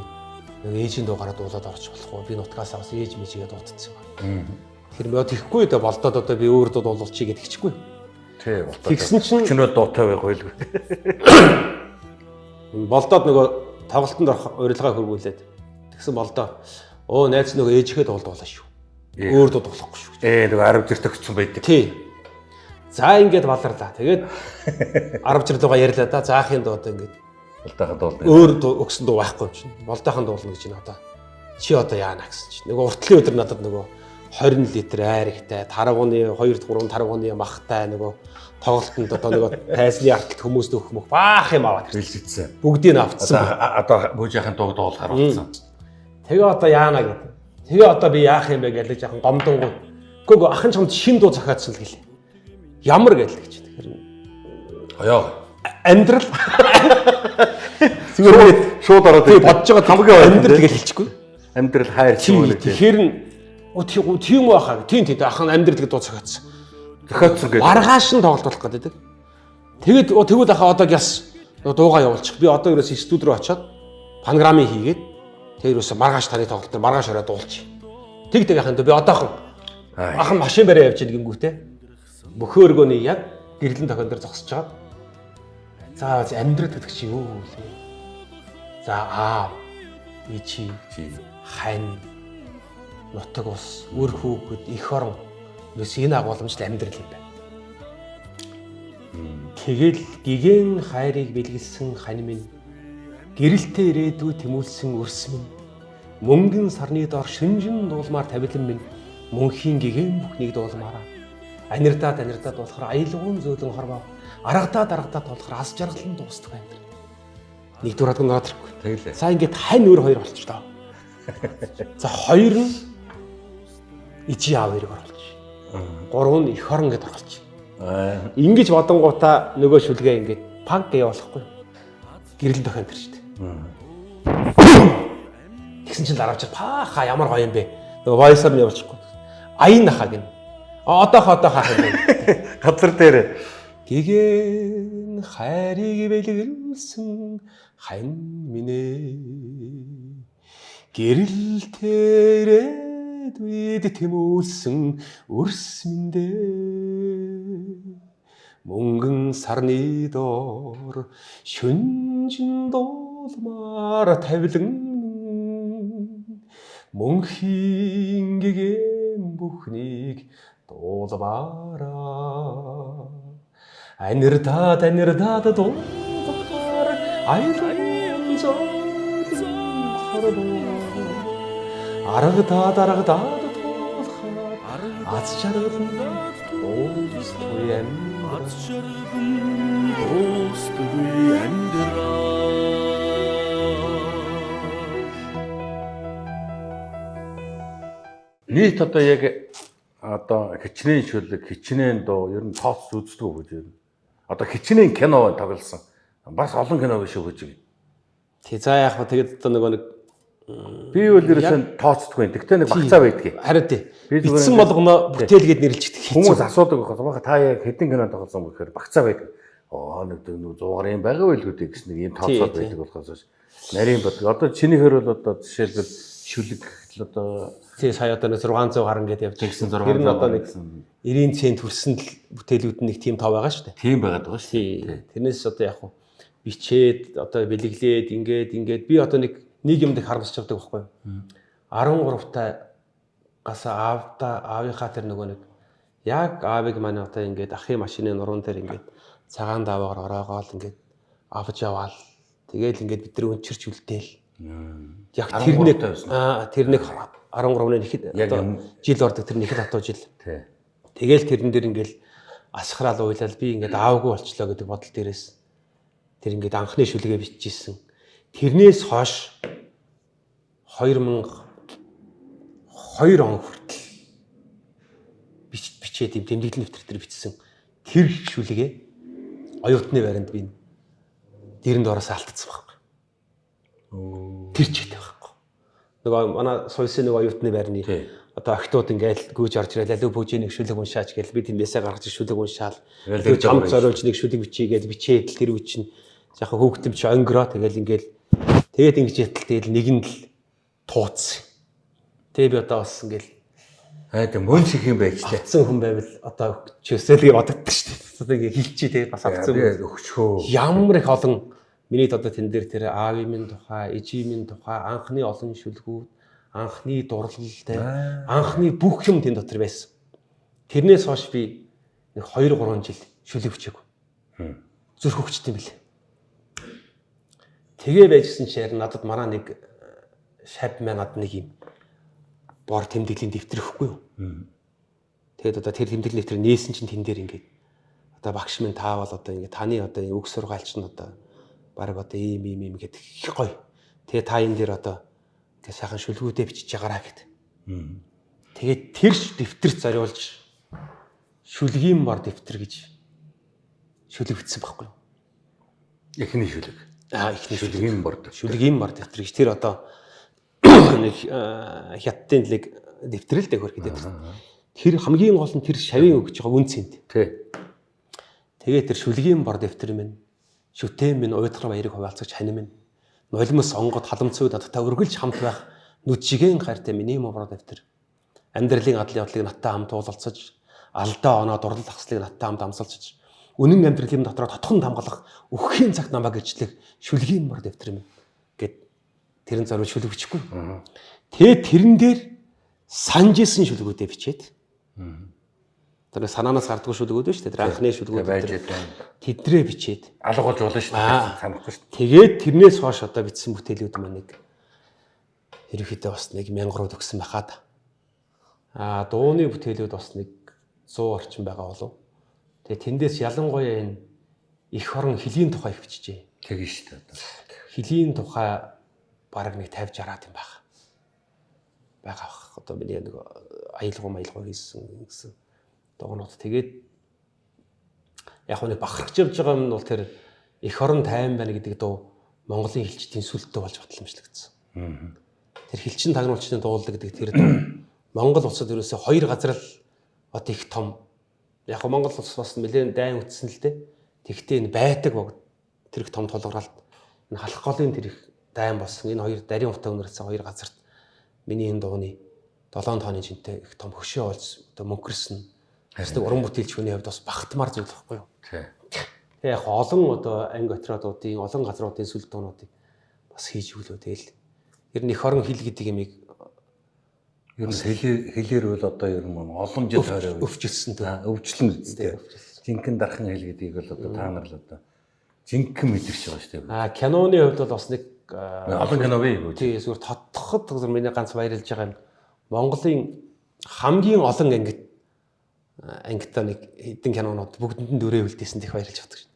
нэг ээжийн дуугаараа дуулаад орчих болох уу? Би нутгаас авсан ээж мэжигээ дуудсан юм. Тэр мод ихгүй дэ болдоод одоо би өөр дуу дуулуулчих гэдэг чихгүй. Тий. Тэгсэн чинь чинь бол дуутай байхгүй л. болдоод нөгөө тоглолтод урилгаа хөргүүлээд тэгсэн болдоо оо найз нөгөө ээжигээ дуулуулаа шүү. Өөр дуу дуулахгүй шүү. Нөгөө 10 жир төгссөн байдаг. Тий. За ингээд баларлаа. Тэгээд 10 жир дуугаа ярьлаа да. Заахын дуу одоо ингээд Болдоохон дуулна. өөр өгсөн дуу байхгүй юм чинь. Болдоохон дуулна гэж байна одоо. Чи одоо яана гэсэн чинь. Нөгөө уртлын өдөр надад нөгөө 20 литр айрагтай, таргууны 2 3 таргууны махтай нөгөө тоглолтод одоо нөгөө тайзны арталт хүмүүст өгөх мөх баах юм аваад Хэлжсэн. бүгдийг нь автсан. Одоо бүүжийнхэн дууг дуулахаар болсон. Тэгээ одоо яана гэдэг. Тэгээ одоо би яах юм бэ гэж яхан гомдонгоо. Гүг ахын чамд шин дуу зохиодсон л гэлээ. Ямар гэлээ гэж. Тэгэхээр Оёо. амьдрал Зүгээр шууд ороод тэгээ бодож байгаа хамгийн амьдрал гэж хэлчихгүй. амьдрал хайр чимээ л. Тэгэхээр тийм байхаа. Тийм ахын амьдрал гэдэг дуу зохиодсон. Зохиодсон гэж. Маргааш нь тоглолт болох гэдэг. Тэгвэл ахаа одоо гяс дуугаа явуулчих. Би одоо ерөөс студ руу очиод панограмын хийгээд тэр ерөөс маргааш таны тоглолт дээр маргааш ороод дуулчих. Тэг ахын би одоохон ахын машин бариа явж гингүүтэй. Бөхөөргөөний яг гэрлэн тохион дээр зогсож чаад. За амьдрал гэдэг чи юу вэ? За аав, ичи, хань, нутаг ус, үр хүүхэд, эх орон ерөөс энэ агуулмжл амьдрал юм байна. Тэгэл гигэн хайрыг бэлгэлсэн хань минь гэрэлтэй ирээдүй тэмүүлсэн өрс минь мөнгөн сарны дор шүнжин дуулмаар тавилан минь мөнхийн гигэн бүхнийг дуулмаараа анирдаад болохоор аялгуун зөөлөн хорвоо аргадаад болохоор ас жаргалан дуустдаг амьдрал. Нэг дураад гоо наадрахгүй. Тэгэлээ. За ингээд хань өөр хоёр болчихлоо. За хоёр нь ичи аав хоёр оруулж. Гурав нь эх орон гэдээ оруулж. Ингэж бодонгуудаа нөгөө шүлгээ ингээд панк гээ болохгүй. Гэрэл тохион тэр шүү дээ. Тэгсэн чинь дараач пааха ямар гоё юм бэ. Нөгөө войсоор нь явуулчихгүй. Аян нахаа гин. Одоо хаах юм бэ. Газар дээр гигэн хайрыг бэлгэлсэн хань минь гэрэл тэрээд үед тэмүүлсэн өрс минь мөнгөн сарны доор шүнжин дуулмаар тавилан мөнхийн гэгэн бүхнийг дуулмаараа анирдаад дуулахаар аялан зоолон хорвоо аргадаад дуулахаар аз жаргалан дуустгүй амьдрал. нийт одоо яг одоо хичнээн шүлэг, хичнээн дуу ер нь тооц үздэг үү гэж. Одоо хичнээн кино тоглосон. Бас олон кино биш үү гэж. Тий за яах вэ тэгээд одоо нөгөө нэг би бол ерөөсөн тооцдгүй. Тэгтээ нэг багцаа байдгийг. харин тий битсэн болгоно бүтээлгээд нэрлэлчдэг. Хүмүүс асуудаг байх. Та яг хэдэн кино тоглосон гэхээр багцаа байдаг. Нэг 100 гарын байгаа байлгүй гэсэн нэг юм тооцоод байдаг болохоос нарийн бод. Одоо чинийхэр бол одоо жишээлбэл шүлэг хүртэл одоо тий сая одоо нэг 600 гаруй ингээд явж тэгсэн байгаа. Тэр нь одоо нэг 600 90 цент хүрсэн л бүтээлүүд нь нэг тийм тав байгаа шүү дээ. тийм байгаад байгаа шүү Тий. дээ. Тэрнээс одоо яг хуу бичээд одоо бэлэглээд ингээд би одоо нэг юмд их харамсч явдаг байхгүй юу? 13 таа аавынхаа тэр нөгөө нэг яг аавыг маань одоо ингээд ахын машины нуруунд дээр ингээд цагаан даваагаар ороогоол ингээд авч яваал. Тэгээл ингээд бид нар өнчирч үлдээл. Яг тэр нэг тэр нэг 13-ны нэг одоо жил ордог тэр нэг хатуу жил. Тий. Тэгээл тэрэн дээр ингээд асхраал уйлал би ингээд аавгүй болчлоо гэдэг бодол дээрээс тэр ингээд анхны шүлгээ бичижсэн. Тэрнээс хойш 2002 он хүртэл бичээд юм тэмдэглэл нэвтрэл төр бичсэн. Тэр шүлгээ оюутны байранд би дэрэнд ороос алдсан байхгүй. Тэр ч гэдэг байхгүй. Нөгөө манай сойсын нөгөө оюутны байрны одоо охтууд ингээл гүйж орж ирэл алив бүжийн нэг шүлэг уншаач гээл би тэндээсээ гаргаж шүлэг уншаал. Тэр чамд зориулж нэг шүлэг бичээгээд бичээд тэр үе чинь яхаа хөөгтөм чи онгороо тэгэл ингээл тэгээд ингэж ятал тэгэл нэг нь л тууцсан. Тэгээ би одоо бас ингээл тийм мөн шиг юм байж тээ. Авцсан хүн байвал одоо чөсөлгий бодогдсон шүү дээ. Одоо ингээ хилчий тэгээ бас авцсан. Өгчхөө. Ямар их олон миний одоо тэн дээр тэр аавын минь тухай, ээжийн минь тухай, анхны олон шүлгүүд, анхны дурлалтай, анхны бүх юм тэн дотор байсан. Тэрнээс хойш би нэг 2-3 жил шүлэг бичээгүй. Зүрх өгчт юм билээ. Тэгээ байжсэн чи харин надад мараа нэг шав манад нэг юм бор тэмдэглэлийн дэвтэр өгөхгүй юу. Тэгээд одоо тэр тэмдэглэлийн дэвтэр нээсэн чинь тэн дээр ингээд одоо багш минь таавал одоо ингээд таны одоо үг сургаалч нь одоо баг одоо ийм гэдэг их гоё. Тэгээ та энэ дээр одоо ингээд сайхан шүлгүүдээ бичиж байгаараа гэд. Тэгээд тэр дэвтэрт зориулж шүлгийн бор дэвтэр гэж шүлэг бичсэн байхгүй юу? Эхний шүлэг. Эхний шүлгийн бор дэвтэр. Шүлгийн бор дэвтэр гэж тэр одоо нэг хятадын лиг дэвтрэл дээр хөрх гэдэг. Тэр хамгийн гол нь тэр шавийн өгж байгаа үн цэнт. Тий. Тэгээ тэр шүлгийн бор дэвтэр минь шүтэн минь уйдгар баярыг хуваалцаж хань минь нулимс онгод халамцууд татаа өргөлж хамт байх нүд шигээн хайртай миний бор дэвтэр. Амьдралын адлын явдлыг надтай хамт уулалцаж алдаа оноо дурлал ахслыг надтай хамт амсалж үнэн амьдралын дотроо тотхон хамгаалах өгөхийн цагт намайг гэрчлэх шүлгийн бор дэвтэр минь гэд тэрэн зориул шүлэг бичихгүй. Тэгээ тэрэн дээр санаж исэн шүлгүүдээ бичээд. Тэр санаанаас гардгүй шүлгүүд шүү дээ. Тэр анхны шүлгүүд байж тэдрээ бичээд алга болж болно шүү дээ. Санахгүй шүү дээ. Тэгээд тэрнээс хойш одоо бичсэн бүтээлүүд маань нэг ерөнхийдөө бас 1000 руу төгсөн байхад. Дууны бүтээлүүд бас нэг 100 орчим байгаа болов. Тэгээ тэндээс ялангуяа энэ эх орон хөлийн тухай их бичжээ. Тэгэн шүү дээ. Хөлийн тухай бараг нэг 50-60 юм байгаа. Одоо миний нэг аялгау хийсэн гэсэн догнод. Тэгээд яг нэг бахархж явж байгаа юм бол тэр эх орон тайван байна гэдэг дуу Монголын хэлчдийн сүлдтэй болж батламжлагдсан. Тэр хэлчин тагнуулчдын дуулдаг гэдэг тэр дуу Монгол улсад ерөөсөө 2 газар л одоо их том. Яг Монгол улс бас нэлээд дайн үтсэн л дээ. Тэгтээ энэ байдаг богд тэр их том толгоралт энэ халах голын тэр их дайн болсон. Энэ хоёр дарийн утаа өнөрсөн 2 газарт миний энэ дууны 7 тооны жинтэй их том хөшөө олж одоо мөнгөрсөн. Хэсэг уран бүтээлч хүний хувьд бас багтмаар зүйл байхгүй юу? Тэгээ яг олон одоо анги отродуудын олон газруудын сүлд дуунуудыг бас хийж өглөө тэгэл. Ер нь эх орон хэл гэдэг юмыг ер нь хэлээр бол одоо ер нь олон жил тойроо өвчлсөн дээ. Өвчлөн үстэй. Жинхэнэ дархан хэл гэдгийг бол одоо та нар л одоо жинхэнэ мэдэрч байгаа шүү дээ. Киноны хувьд бол бас нэг олон кино бий юу? Тий, зүгээр тодтоход миний ганц баярлж байгаа юм. Монголын хамгийн олон ангитай нэг хэдэн кинонууд бүгдэнд нь дөрөө үлдээсэн их баярлж байдаг шин.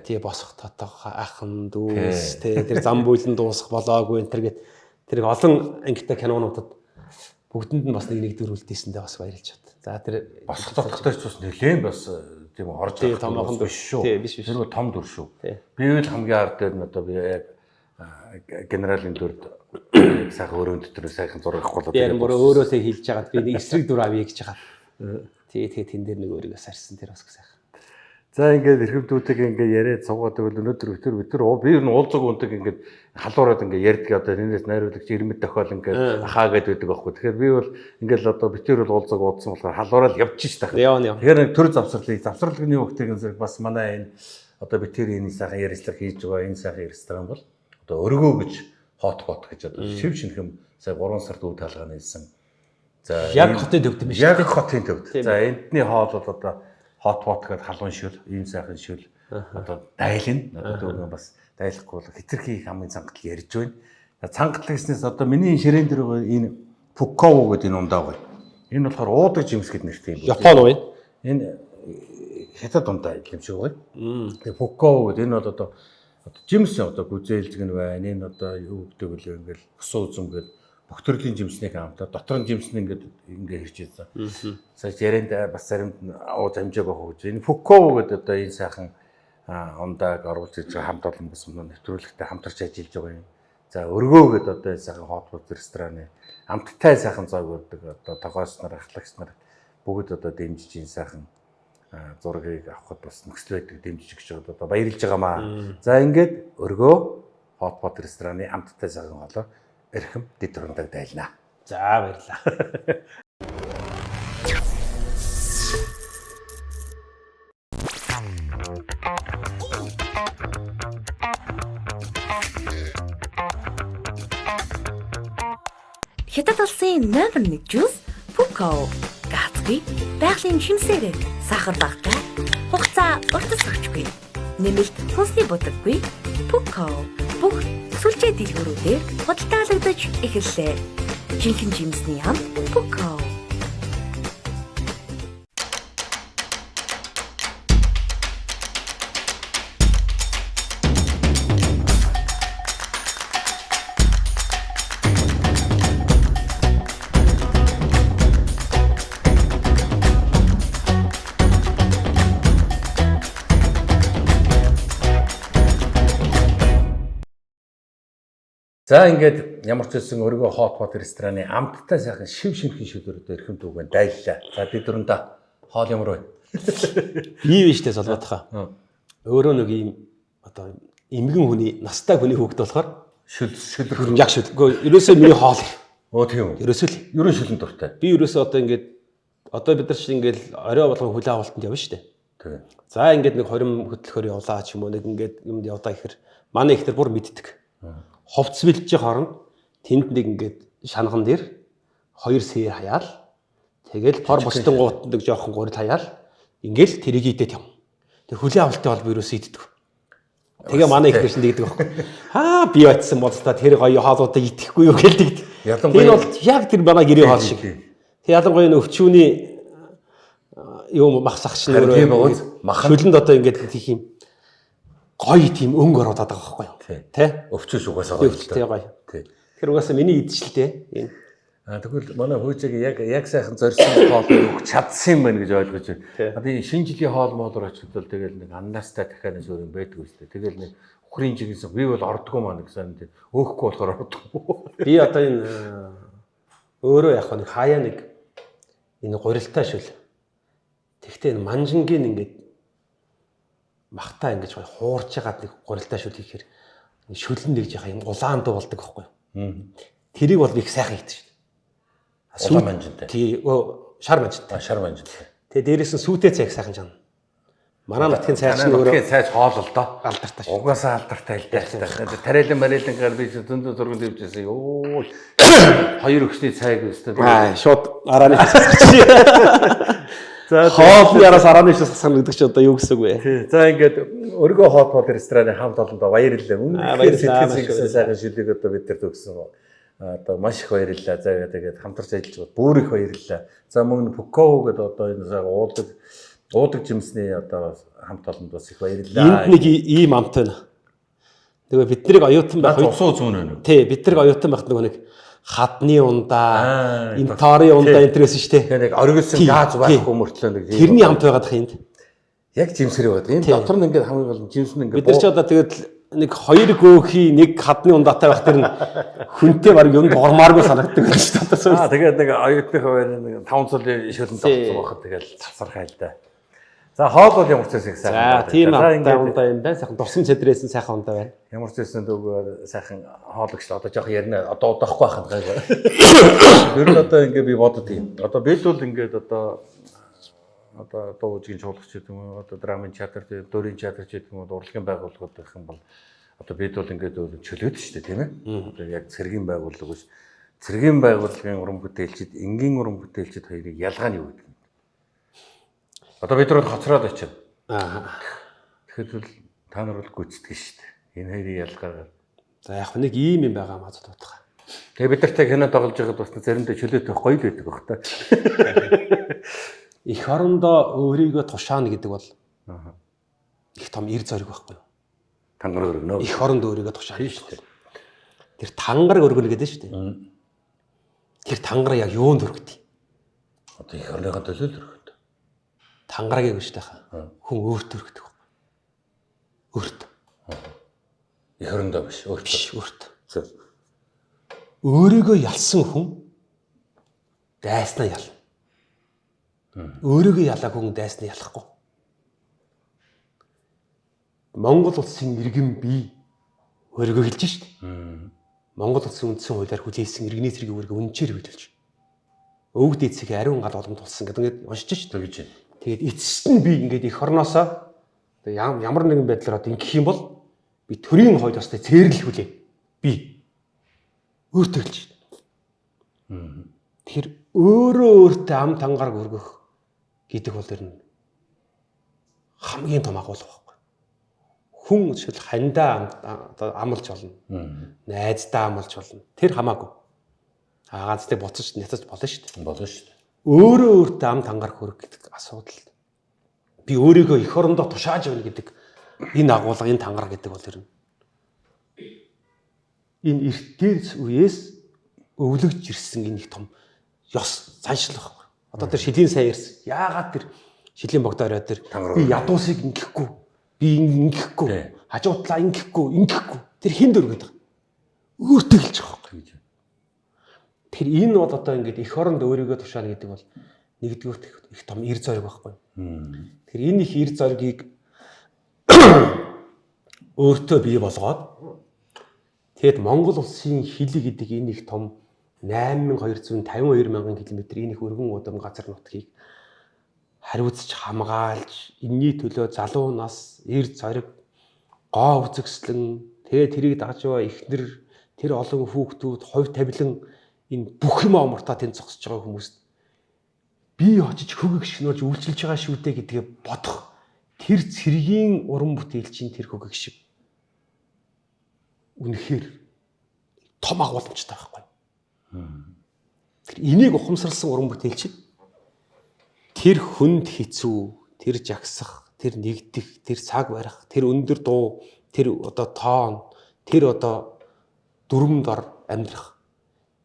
Тий, босох тотох ахын дүүс тэр зам бүлэн дуусах болоогүй энэ төр гэд тэр олон ангитай кинонуудад бүгдэнд нь бас нэг дөр үлдээсэндээ бас баярлж бат. За тэр босох тотохтой ч бас нэлээд бас тийм орж байгаа томоохон биш шүү. Тий, биш. Тэр нь том дүр шүү. Би л хамгийн ард дээр нь одоо би яг генералын дүрд сайхан өрөөнд дотор сайхан зураг авах болоод яг бүр өөрөөсөө хэлж хагаад би нэг эсрэг дүр авъя гэж хагаад. Тэгээ тэн дээр нэг өөрийгөө сарсан тэр бас сайхан. За ингээд эрхэмтүүдийг ингээд яриад суугаад байвал өнөөдөр бид ер нь уулзаг ундаг ингээд халуураад ингээд ярьдаг одоо энэс найруулагч ирмэд тохиол ингээд ахаа гэдэг байхгүй. Тэгэхээр би бол ингээд одоо бид бол уулзаг уудсан болохоор халуураад явчих шүү дээ. Яа. Тэгэхээр төр завсралгын вактыг зэрэг бас манай энэ одоо бид энэ сайхан ярилцлага хийж байгаа энэ сайхан ресторан бол одоо өргөө гэж хот гэж одоо шив шинхэм сая 3 сард үе таалгааны хэлсэн. За яг хотын төвд юм биш. Яг хотын төвд. За эндний хоол бол одоо хот гэдэг халуун шүл, ийм сайхан шүл одоо дайлна. Одоо дүүгээ бас дайлахгүй бол хэтэрхий хамгийн цангатал ярьж байна. Цангатал гэснээс одоо миний ширээн дээр байгаа энэ Пуккоу гэдэг энэ ундаа гоё. Энэ болохоор уудаг жимс гэдэг нэртэй юм. Япон уу? Энэ хятад ундаа юм шиг гоё. Тэгээ Пуккоу гэдэг энэ бол одоо жимс одоо гүзээлжг нь байна. Энэ одоо юу гэдэг вэ ингээл босоо үзэм гэдэг бүх төрлийн жимснийг хамтаа дотор нь жимс нь ингээд хэрж ийсэн. Сая ярианд бас заримд ууж амжааг авах гэж. Энэ Пуккоу гэдэг одоо энэ сайхан ундааг оруулж иж байгаа хамт олон бас нэвтрүүлэгтэй хамтарч ажиллаж байгаа юм. За өргөө гэдэг одоо энэ сайхан хот рестораны амттай сайхан зоог өрдөг одоо тогоос нар ахлагч нар бүгд одоо дэмжиж энэ сайхан зургийг авахд бас нөхцөл байдал дэмжиж гэж одоо баярлж байгаамаа. За ингээд өргөө хот рестораны амттай сайхан хоолой эрхэм дэд хурундаг дайлнаа. За баярлаа. Хятад улсын номер 1 жуус Пуккоу. Гацгүй, байгалийн шимсээрээ сахар багтай, хугацаа уртасгчгүй. Нэмэлт хүнсний будаггүй Пуккоу. Бүх сүлжээ дэлгүүрүүдээр худалдаалагдаж эхэллээ. Жинхэнэ жимсний ам Пуккоу. За ингээд ямар ч хэлсэн өргөө хот рестораны амттай сайхан шив шинхэн шүлөрөд эрхэм дүүгэн дайллаа. За бид дөрөндөө хоол ямар вэ? Ийм биш дээ солиотхаа. Өөрөө нэг ийм одоо эмгэн хүний настай хүний хүүхэд болохоор шүлэр яг шүлгөө ерөөсөө миний хоол. Оо тийм үү. Ерөөсөө л ерөн шүлэн дуртай. би ерөөсөө одоо ингээд одоо бид нар чинь ингээд орой болгон хүлээ авалтанд явна шүү дээ. Тийм. За ингээд нэг 20 хөтлөхөр явлаа ч юм уу нэг ингээд юмд явдаа гэхэр манай ихтер бүр мэддэг. Ховц бэлж хооронд тэнд нэг ингээд шанаган дээр 2 сээр хаяал тэгэл пор бостон гууд нэг жоохон гурил хаяал ингээл тэрийг идээд юм. Тэр хүлээ авалттай бол би ерөөсөө иддэг. Тэгээ манай ихтер чинь тэгдэг байхгүй. Би батсан бодолтой тэр гоё хоолуудаа идэхгүй юу гэлдэг. Тэр бол яг тэр манай гэрээ хоол шиг. Тэг ялангуяа өвчүүний юм махсах чинь өөрөө шүлэнд одоо ингээд тийх юм гоё тийм өнгө ороод байгаа байхгүй юу? Тэ? Өвчөөс угаасаа гоё л дээ. Гоё. Тэр угаасаа миний идчихлээ. Энэ. Тэгвэл манай хөөжиг яг сайхан зорьсон хоол өгч чадсан юм байна гэж ойлгож байна. Одоо шинэ жилийн хоол моолор очивол тэгэл нэг аннаастай дахианаас өөр юм байдгүй шүү дээ. Тэгэл нэг ухрын жигээс би бол ордгоо маа гэсэн тийм өөхгүй болохоор ордгоо. Би одоо энэ өөрөө яг нэг хаяа нэг энэ гурилтай шүл. Тэгтээ энэ манжингийн ингээд махтаа ингэж хуурч ягаад нэг гурилтай шүл хийхээр шүлэн нэг жаахан юм улаан дуу болдог байхгүй юу? Тэрийг бол их сайхан хийдэг шүү дээ. Улаан манжинтай. Тий, шар манжинтай. Шар манжинтай. Тэгээ дээрээс нь сүйтэй цайг сайхан чана. Манай нутгийн цай чинь өөрөө цайж хоол л доо. Алдартай шүү. Угаасаа алдартай л дээ. Тариалан марилангаар би зөндөө зурганд дэвжсэн. Йоо. 2 өгчний цайг өстэй. Шууд арааны хасчих. За хоолны араас арааны шасгах гэдэг чи одоо юу гэсэн үг вэ? За ингээд өргөө хот рестораны хамт олондоо баярлалаа. Үнэхээр сэтгэл сайхан шүлэг одоо бид нар төгсөн. Одоо маш их баярлалаа. За тэгээд хамтарч ажиллаж байгаа бүр их баярлалаа. За мөн Пуккоу гэдэг одоо энэ сайхан уудаг жимсний одоо хамт олонд бас их баярлалаа. Энд нэг ийм амт байна. Тэгээ бид нарыг оюутан байх үед усуу зүүн байна. Тий, бид нарыг оюутан байхад нөгөө нэг хадны ундаа, интори ундаа энтрээс шүү дээ. Тэгээ нэг оргилсан газ байхгүй мөртлөө нэг тэрний хамт байгаад их энд. Яг жимсэр байгаад. Энэ дотор нь ингээд хамгийн гол жимс нь ингээд бид нар ч одоо тэгээд нэг 2 гөөхий нэг хадны ундаатай байх тэр нь хүнтэй баг юм гормааргүй санагддаг шүү дээ. Тэгээд нэг оюутны хуваар нэг 5 цолын шүлэн тогтсон байхад тэгээд тасархай л да. За хоол бол ямар ч зүйл За сайхан. тийм За, амттай ундаа юм байна. Сайхан дурсан цэдрээсэн сайхан ундаа байна. ямар ч зүйлсэнд үг сайхан хоол гэж одоо жоох ярина. Одоо удахгүй байх гай. Ер нь одоо ингээд би бодод юм. Одоо бид бол ингээд одоо дуужгийн чуулгач гэдэг юм уу, одоо драмын театр, дөрийн театр гэдэг юм уу, урлагийн байгууллагууд гэх юм бол одоо бид бол ингээд чөлөөд шүү дээ, тийм ээ. Одоо яг цэргийн байгууллага биш. Цэргийн байгууллагын уран бүтээлчид, энгийн уран бүтээлчид хоёрыг ялгаа нь юу гэдэг юм. Одоо бид нар хоцроод очив. Тэгэхээр та нар бол гүйцэтгэж шүү дээ. Энэ хоёрын ялгаагаар. За яг нэг ийм юм байгаа маа бодох. Тэгээ бид нартай кино тоглож байгаад бас заримдаа чөлөөтэй гоё л байдаг баг та. Эх орондоо өөрийгөө тушаана гэдэг бол их том эр зориг байхгүй юу? Тангар өргөнө. Эх орондоо өөрийгөө тушаана шүү дээ. Тэр тангар өргөнө гэдэг шүү дээ. Тэр тангар яг юунд өргөдөг? Одоо эх орныхоо төлөөл өргөдөг. Тангараг гэж тахаа. Хүн өөртөө өргөдөг. Өөрт. Эх орондоо биш, өөртөө. Биш өөрт. Өөрийгөө ялсан хүн дайснаа ял. Өөрийгөө ялаагүй хүн дайснаа ялахгүй. Монгол улсын иргэн бий өөрийгөө хэлж шít. Монгол улсын үндсэн хуулиар хүлээсэн иргэний цэргийн үүрэг үнчээр хөдөлж. Өвөг дээдсийг ариун гал боломж тулсан гэдэг ингээд уншиж шít. Тэгж байна. Тэгээд эцэст нь би ингээд эх орноосоо ямар нэгэн байдлаар одоо ингэх юм бол би төрийн хууль ёстой цэрлэл хүлээ. Би өөртөө хэлж шít. Тэгэхээр өөртөө ам тангараг өргөх гэдэг бол ер нь хамгийн том агуулга байхгүй. Хүн жишээл хандаа амлж болно. Найздаа амлж болно. Тэр хамаагүй. Ганцтай буцаж няцаж болно шүү дээ. Болно шүү дээ. Өөртөө ам тангараг өргөх гэдэг асуудал. Би өөрийгөө эх орондоо тушааж байна гэдэг энэ агуулга, энэ тангараг гэдэг бол ер нь энэ эртдээс үеэс өвлөгж ирсэн энэ их том ёс заншил байхгүй. Одоо тэр шилийн сайн ирсэн. Яагаад тэр шилийн богдорой тэр би ядуусыг ингэхгүй, би ингэхгүй, хажуудлаа ингэхгүй. Тэр хинд өргөдөг. Өөртөө хэлж байгаа байхгүй. Тэр энэ бол одоо ингээд эх оронд өөрийгөө тушаана гэдэг бол нэгдүгürt их том эр зориг байхгүй. Тэр энэ их эр зоригийг өөртөө бий болгоод тэгэд Монгол улсын хилэг гэдэг энэ их том 8252 мянган километр энэ их өргөн удам газар нутгийг хариуцж хамгаалж энэний төлөө залуу нас эр зориг гоо үзэгслэн тэгээ тэрийг дагж яваа ихнэр тэр олон хүүхдүүд хувь тавилан энэ бүх юм амартаа тэнд зогсож байгаа хүмүүст би очиж хөгөг шигнүүлж үйлчилж байгаа шүү дээ гэдгээ бодох тэр цэргийн уран бүтээлчийн тэр хөгөг шиг үнэхээр том агуулмжтай байхгүй. Тэр энийг ухамсарласан уран бүтээлч тэр хүнд хэцүү, тэр жагсах, тэр нэгдэх, тэр цаг барих, тэр өндөр дуу, тэр одоо тоон, тэр одоо дүрм дор амьдрах,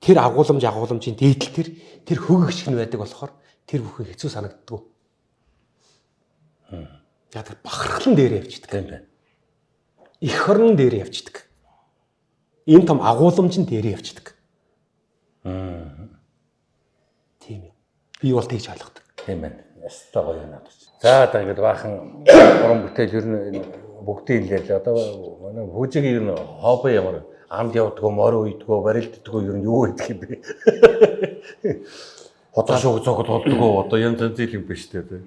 тэр агууламжийн дээдэл тэр хөгөг шиг нь байдаг болохоор тэр бүхэн хэцүү санагддаг. Яг тэр бахархлан дээр явждаг юм байна. Эх орон дээр явждаг. Энэ том агууламжийн дээр явждаг. Тийм юм. Би бол тэгж ойлгодог. Тийм байна. Ястай гоё надад. За одоо ингээд баахан уран бүтээл ер нь бүгдийг хэлээ. Одоо манай хүүжигийн ер нь хобби ямар амд явдгоо, морь уйдгоо, барилддгоо ер нь юу гэдэг юм бэ? Хотоо шуг цогт болдгоо одоо янз янз юм биш үү?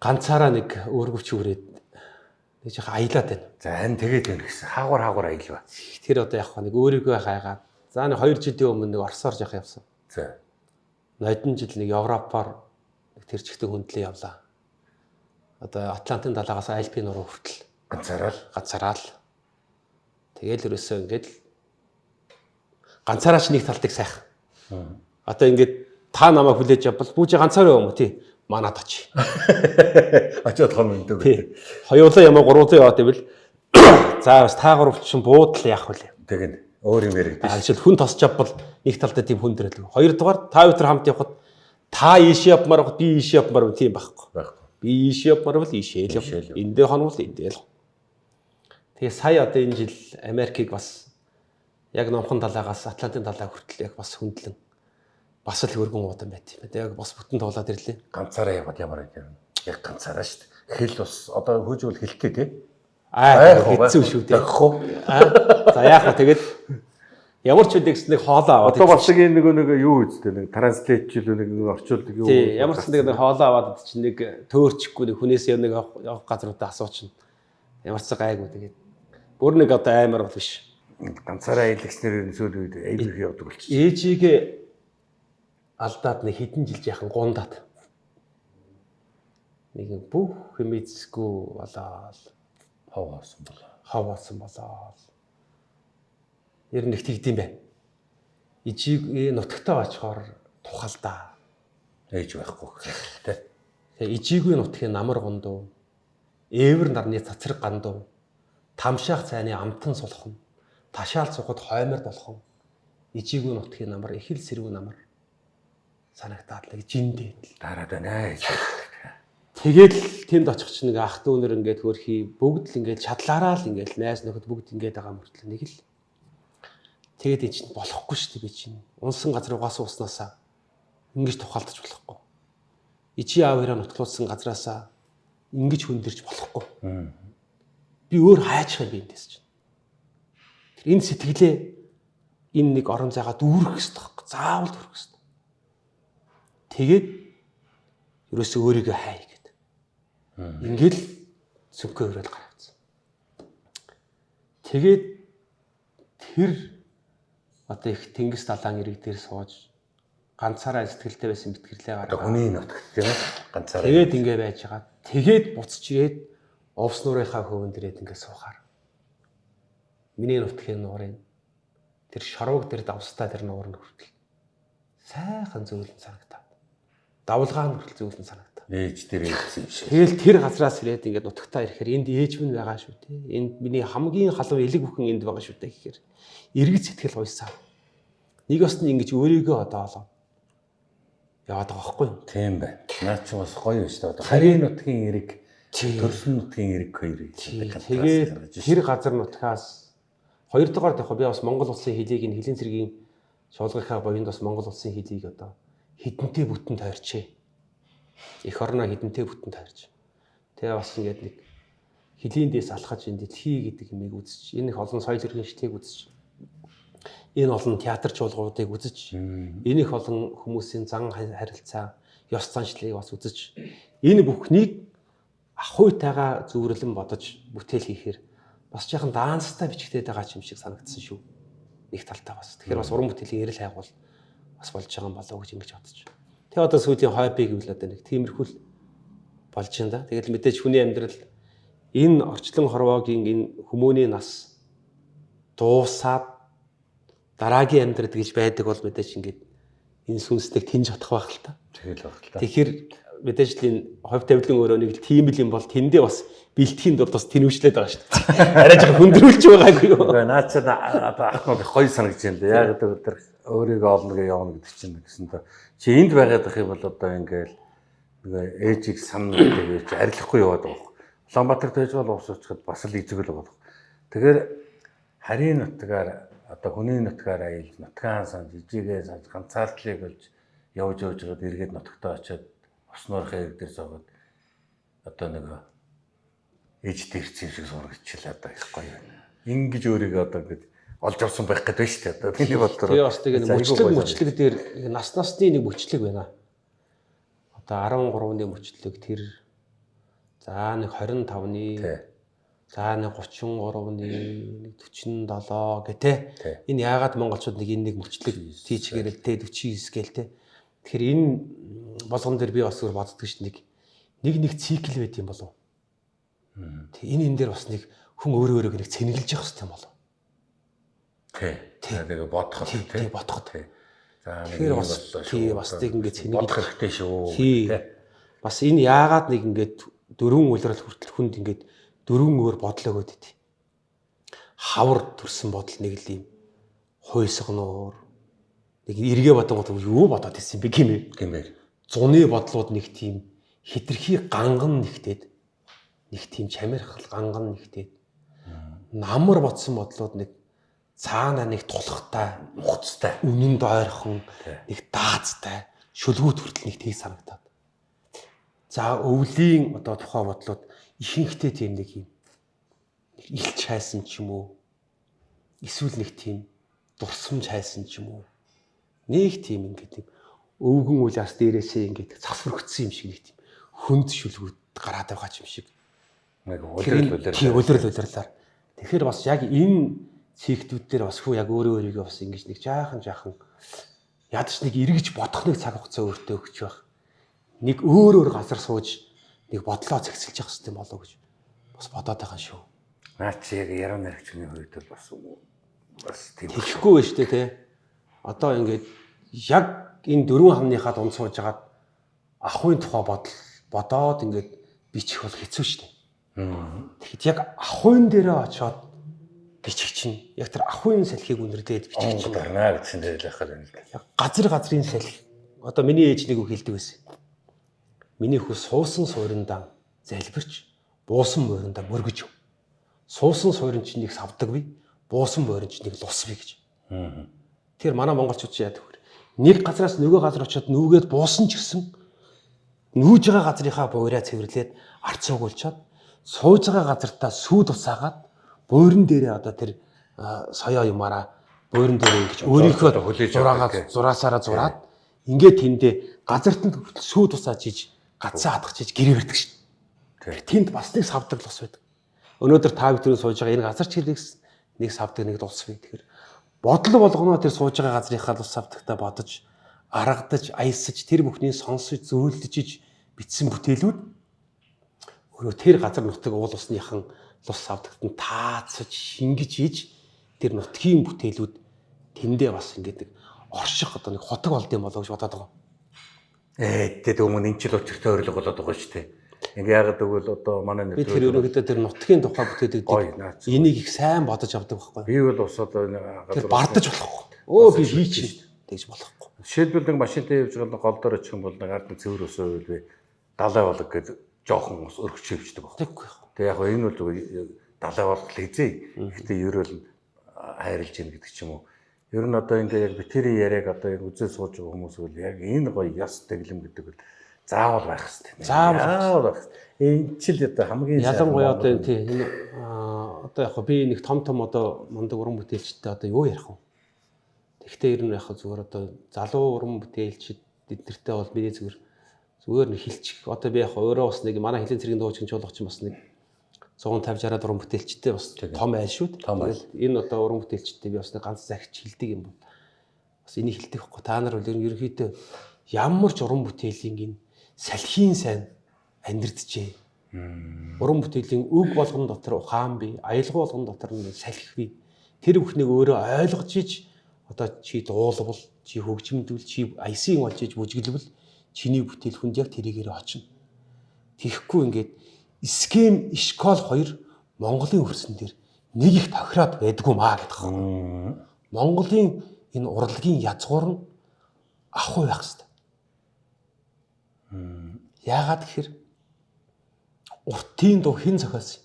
Ганцаараа нэг өөргөвч үрээд нэг жоо аялаад байна. За энэ тэгээд байна гэсэн. Хаагур аялва. Тэр одоо яг нэг өөрийгөө хайгаад за нэг 2 жилийн өмнө нэг Оросоор жах явсан. За. Ноёдон жил нэг Европоор тэр чигтээ хөндлөө явлаа. Одоо Атлантын далаагаас Альпийн нуруу хүртэл ганцаараа л. Тэгээл ерөөсөө ингээд ганцаараач нэг талтыг сайх. Одоо ингээд та намайг хүлээж авбал бүүжи ганцаараа юм уу тий? Манад очи. Очоод хон өндөг. Тий. Хоёулаа ямаа гурвуулаа яваад ивэл за бас та гурав чинь буудал яах вэ? Тэгнь өөр юм яригдчих. Жишээл хүн тосч авбал нэг талдаа тийм хүн дрэлэг. Хоёрдугаар та өдөр хамт явхад та ийш явмаар бол би ийш явмаар тийм байхгүй. Би ийш явмаар бол ийшээ л яв. Эндээ хонвол эндээ л. Тэгээ сая одоо энэ жил Америкийг бас яг номхон далаагаас Атлантын далаа хүртэл яг бас хөндлөн бас л хөргөн удаан байт юм. Яг бас бүтэн тоглоод ирлээ. Ганцаараа яваад ямар юм. Яг ганцаараа шүү дээ. хэл бас одоо хөөжүүл хэлтэй тий. Хэцүү шүү дээ. За яах вэ тэгээд ямар ч үдэ гэсэн нэг хоолоо аваад. Одоо бас нэг юу үстэй нэг транслейт жил нэг орчуулдаг юу. Тий, ямар ч нэг хоолоо аваад чинь нэг төөрчихгүй нэг хүнээс нэг явах газруудаа асуучин. Ямар ч гайгүй тэгээд бүр нэг одоо аймар бол биш. Ганцаараа айлгчнэр сүүл үед аймаг явдаг болчих. Ээжигээ алдаад нэг хэдэн жил яхан гундаад. Нэг бүх хэмэцгүй болоод хаваасан болоод. Ер нь их тэгдэм бай. Ижиг нутагтаа очихоор тухалдаа. Ээж байхгүй тий. Тэгээ ижигүй нутгийн намар гондоо, ээвэр нарны цацраг гандуу, тамшаах цайны амтан сулхан, ташаал цухад хоймор болгон, ижигүй нутгийн намар их л сэрүүн намар санагтаад л жиндээд дараад байна. Тэгэл тэнд очих чинь нэг ах дүүнэр ингээд хөрхий бүгд л ингээд чадлаараа л ингээд найз нөхөд бүгд ингээд байгаа мөртлөө нэг л тэгээд энэ чинь болохгүй шүү дээ би чинь унсан газар угаасан уснасаа ингэж тухалдаж болохгүй. Ичи аав хэрэг нутглуулсан газраасаа ингэж хөндөрч болохгүй. Би өөр хайчих юм би эндээс чинь. Тэр энэ сэтгэлээ энэ нэг орон зайгаа дүүрэх хэрэгтэй байхгүй. Заавал дүүрэх хэрэгтэй. Тэгээд ерөөсөө өөрийгөө хай гэдэг. Ингээл сүнхээ өрөөл гаравцсан. Тэгээд тэр одоо их тэнгис далайн ирэг дээр сууж ганцаараа сэтгэлтэй байсан битгэлээ гаргаад. Хүний нутагт тийм ээ ганцаараа. Тэгээд ингэ байж байгаа. Тэгээд буцаж ирээд овс нуурынхаа хөвөн дээрээ ингэ суухаар. Миний нутгийн нуурын тэр шорвог дээр давстаа тэр нуурын хүртэл сайхан зөөлөн санагтаад. Давлгаан хүртэл зөөлөн санагтаад. Ээж дээр ирсэн юм шиг. Тэгэл тэр газраас ирээд ингээд нутагтаа ирэхээр энд ээж минь байгаа шүү дээ. Энд миний хамгийн халуун элэг бүхэн энд байгаа шүү дээ гэхээр эргэж сэтгэл уйсаа. Нэг бас нь ингэж өөрийгөө одоо олоо. Яваад байгаа байхгүй юу? Тийм байна. Наа чи бас гоё шүү дээ. Одоо харийн нутгийн эрэг, төрсөн нутгийн эрэг хоёрыг. Тэгээд тэр газар нутгаас хоёрдугаар яг би бас Монгол улсын хөлийг энэ хилийн цэргийн шуулгынхаа боёнд бас Монгол улсын хөлийг одоо хідэнтэй бүтэн тойрчээ. Эх орноо хідэнтэй бүтэн тойрч. Тэгээ бас ингээд нэг хилийн дээс алхаж энэ дэлхий гэдэг юмыг үзэж, энэ их олон соёл иргэншлийг үзэж, энэ олон театр чуулгуудыг үзэж, энэ их олон хүмүүсийн зан харилцаа, ёс заншлыг бас үзэж, энэ бүхнийг ахуйтайгаа зүвэрлэн бодож бүтээл хийхээр бас жоохон даанстай бичигдээд байгаа юм шиг санагдсан шүү. Нэг талтаа бас. Тэгэхээр бас уран бүтээлийн эрэл хайгуул бас болж байгаа юм болоо гэж ингэж бодож. Тэгээ одоо сүүлийн хобби гэвэл одоо нэг тиймэрхүүл болж байна да. Тэгэл мэдээж хүний амьдрал энэ орчлон хорвоогийн энэ хүмүүний нас дуусаад дараагийн амьдрал гэж байдаг бол мэдээж ингээд энэ сүнслэг тэнж отох байх л та. Тэгэл байх л та. Тэгэхээр мэдээж л энэ ховь тавилан өөрөө нэг тийм л юм бол тэндээ бас бэлтгэхийн дурд бас тэнвшлээд байгаа шүү дээ. Арай жоо хөндрүүлж байгаагүй юу. Наа чи одоо ах нь гоё санагдаж байна да. Яг одоо тэр өөрийгөө олно гэж явна гэдэг чинь гэсэн то чи энд байгаад ах юм бол одоо ингээл нэг ээжийг санна гэж арилахгүй яваад байгаа. Улаанбаатар байж бол уус уучхад бас л эзэгэл болох. Тэгэхээр харийн нутгаар одоо хүний нутгаар аял нутгаан сан жижигээ санаж ганцаардлыг болж явж байгаад эргээд нутагтаа очиод оснорхоо эрг дээр суугаад одоо нэг ээж дэрчсэн шиг сурагчлаа одоо их гоё байна. Ингиж өөрийгөө одоо ингэж олж авсан байх гэдэг байна шүү дээ. Одоо миний бодлоор. Тэгээ бас тэгээ мөчлөг дээр нас насны нэг мөчлөг байна. Одоо 13-ны мөчлөг тэр за нэг 25-ны за нэг 33-ны нэг 47 гэдэг. Энэ яагаад монголчууд нэг энэ нэг мөчлөг тийчгээрэл тэ 49 гээл тэ. Тэгэхээр энэ болгон дээр би бас өөр боддог шүү дээ. Нэг цикл байт юм болов. Тэг энэ дээр бас нэг хүн өөрөө нэг цэнгэлж явах хэрэгтэй юм болов. Тэгээ бодоход тий бодоход. За тэгэхээр бас тийг ингээд цэнгэлж бодох хэрэгтэй шүү. Бас энэ яагаад нэг ингээд дөрвөн үлрэл хүртэл хүнд ингээд дөрвөн өөр бодлоо өгöd идэв. Хавар төрсэн бодол нэг л юм хойсгоноор нэг эргээ бодонгод юу бодоод ирсэн бэ гэмээр. Зуны бодлууд нэг тийм хитрхи ганган нэгтээд нэг тийм чамирхал ганган нэгтээд намар бодсон бодлууд нэг цаана нэг тулхтай, нухацтай, үнэнд ойрхон, нэг даацтай, шүлгүүд хүртэл нэг тийг санагдаад. За өвлийн одоо тухай бодлоод ихэнхдээ тийм нэг юм илч хайсан ч юм уу. Эсвэл нэг тийм дурсамж хайсан ч юм уу. Нэг тийм ингээд өвгөн улаас дээрээсээ ингээд цавсваргдсан юм шиг нэг тийм хүнд шүлгүүд гараад байгаа юм шиг. Нэг улирлуулаар. Тэгэхээр бас яг энэ цэгтүүд дээр бас хөө яг өөрийгөө бас ингэж нэг жаахан ядаж нэг эргэж бодох нэг цаг хугацаа өөртөө өгч байх. Нэг өөр газар сууж нэг бодлоо зэгцэлж явах хэрэгтэй болов гэж бас бодоод байгаа шүү. Наа чи яг яруу найрагчны хувьд бас тийм хэлэхгүй байж тээ те. Одоо ингээд яг энэ дөрвөн хамныхаа дунд сууж агаад ахуйн тухай бодоод ингээд бичих бол хэцүү шүү дээ. Тэгэхэд яг ахуйн дээрээ очиод бичих чинь яг тэр ахуйн салхийг үнэрлээд бичих чинь гарнаа гэсэн дээр л ахал байна л да. Яг газрын салхи. Одоо миний ээж нэг үг хэлдэг байсан. Миний хүү суусан суурьндаа залбирч, буусан мориндаа мөргөж. Суусан суурин чинь нэг савдаг бий, буусан морин чинь нэг лус бий гэж. Тэр манай монголчууд яадаг вэ? Нэг газраас нөгөө газар очиод нүүгээд буусан ч гэсэн нүүж байгаа газрынхаа буураа цэвэрлээд ард цугуулчаад сууж байгаа газартаа сүүд усаагаад буурин дээрээ одоо тэр соёо юмараа буурин дээрээ ингэж өөрийнхөө зураасаараа зураад ингээд тэндээ газарт нь сүүд усаа чиж гацсан хадах чиж гэрээ өрдөг шин. Тэнд бас нэг савдаг лус байдаг. Өнөөдөр та бүхэн сууж байгаа энэ газар чирээс нэг савдаг нэг лус бий. Тэгэхээр бодол болгоноо тэр сууж байгаа газрынхаа лус савдагтаа бодож, аргадаж, аясаж, тэр бүхнийг сонсож, зөвлөж бичсэн бүтээлүүд өөрөө тэр газар нутаг уул усныхан лус савдагт нь таацж, шингэж хийж тэр нутгийн бүтээлүүд тэндээ бас ингээд нэг орших одоо нэг хотог болд юм болоо гэж бодоод байгаа. Тэгээд өмнө энэ жил учиртай өрлөг болоод байгаа шүү дээ. Ингээ яагаад гэвэл одоо манай бид тэр өөрөөдөө тэр нутгийн тухай бүтээдэг энийг их сайн бодож авдаг байхгүй. Би бол ус одоо энэ газар бардаж болохгүй. Би хийчих тэгж болохгүй. Жишээлбэл нэг машинтай явж байгаа гол дор очих юм бол нэг ард нь цэвэр усаа үйл би далай болог гэж жоохон ус өргөж хөвчдөг байхгүй. Тэгээ яг энэ бол далай болол хэзээ. Гэхдээ ерөөл хайрлж ийн гэдэг ч юм уу. Ер нь одоо ингээ яг битэрийн яриаг одоо яг үзээ сууж байгаа хүмүүс бол яг энэ гоё яс тэглэм гэдэг бол заавал байх хэрэгтэй. Заавал байх. Энэ ч л одоо хамгийн ялангуяа одоо энэ одоо яг би нэг том одоо мундаг уран бүтээлчтэй одоо юу ярих вэ? Тэгвэл ер нь яг зүгээр одоо залуу уран бүтээлчид эднэртэй бол миний зүгээр нэг хилчих. Одоо би яг өөрөө бас нэг манай хилийн цэргийн дуучин чуулгач чинь бас нэг 150-60 уран бүтээлчтэй бас том айл шүү дээ. Тэгэл энэ одоо уран бүтээлчтэй би бас нэг ганц захиж хилдэг юм бол бас энийг хилдэг байхгүй. Та нар бол ерөнхийдөө ямар ч уран бүтээлийн энэ салхийн сайн амьдрджээ. Уран бүтээлийн үг болгон дотор ухаан бий, аялал болгон дотор нь салхи бий. Тэр бүхнийг өөрөө ойлгож иж одоо чи дуулбал, чи хөгжимдвэл, чи аясын болж иж бүжиглвэл чиний бүтээл хүнд яг тэрийгээр очино. Тэгэхгүй ингээд скем школ 2 Монголын хөрсөн дээр нэг их тохироод байдгүй маа гэдэг юм. Монголын энэ урлагийн язгуур нь ахуй байх хэрэгтэй. Яагаад гэхээр уртын дуу хэн зохиосон?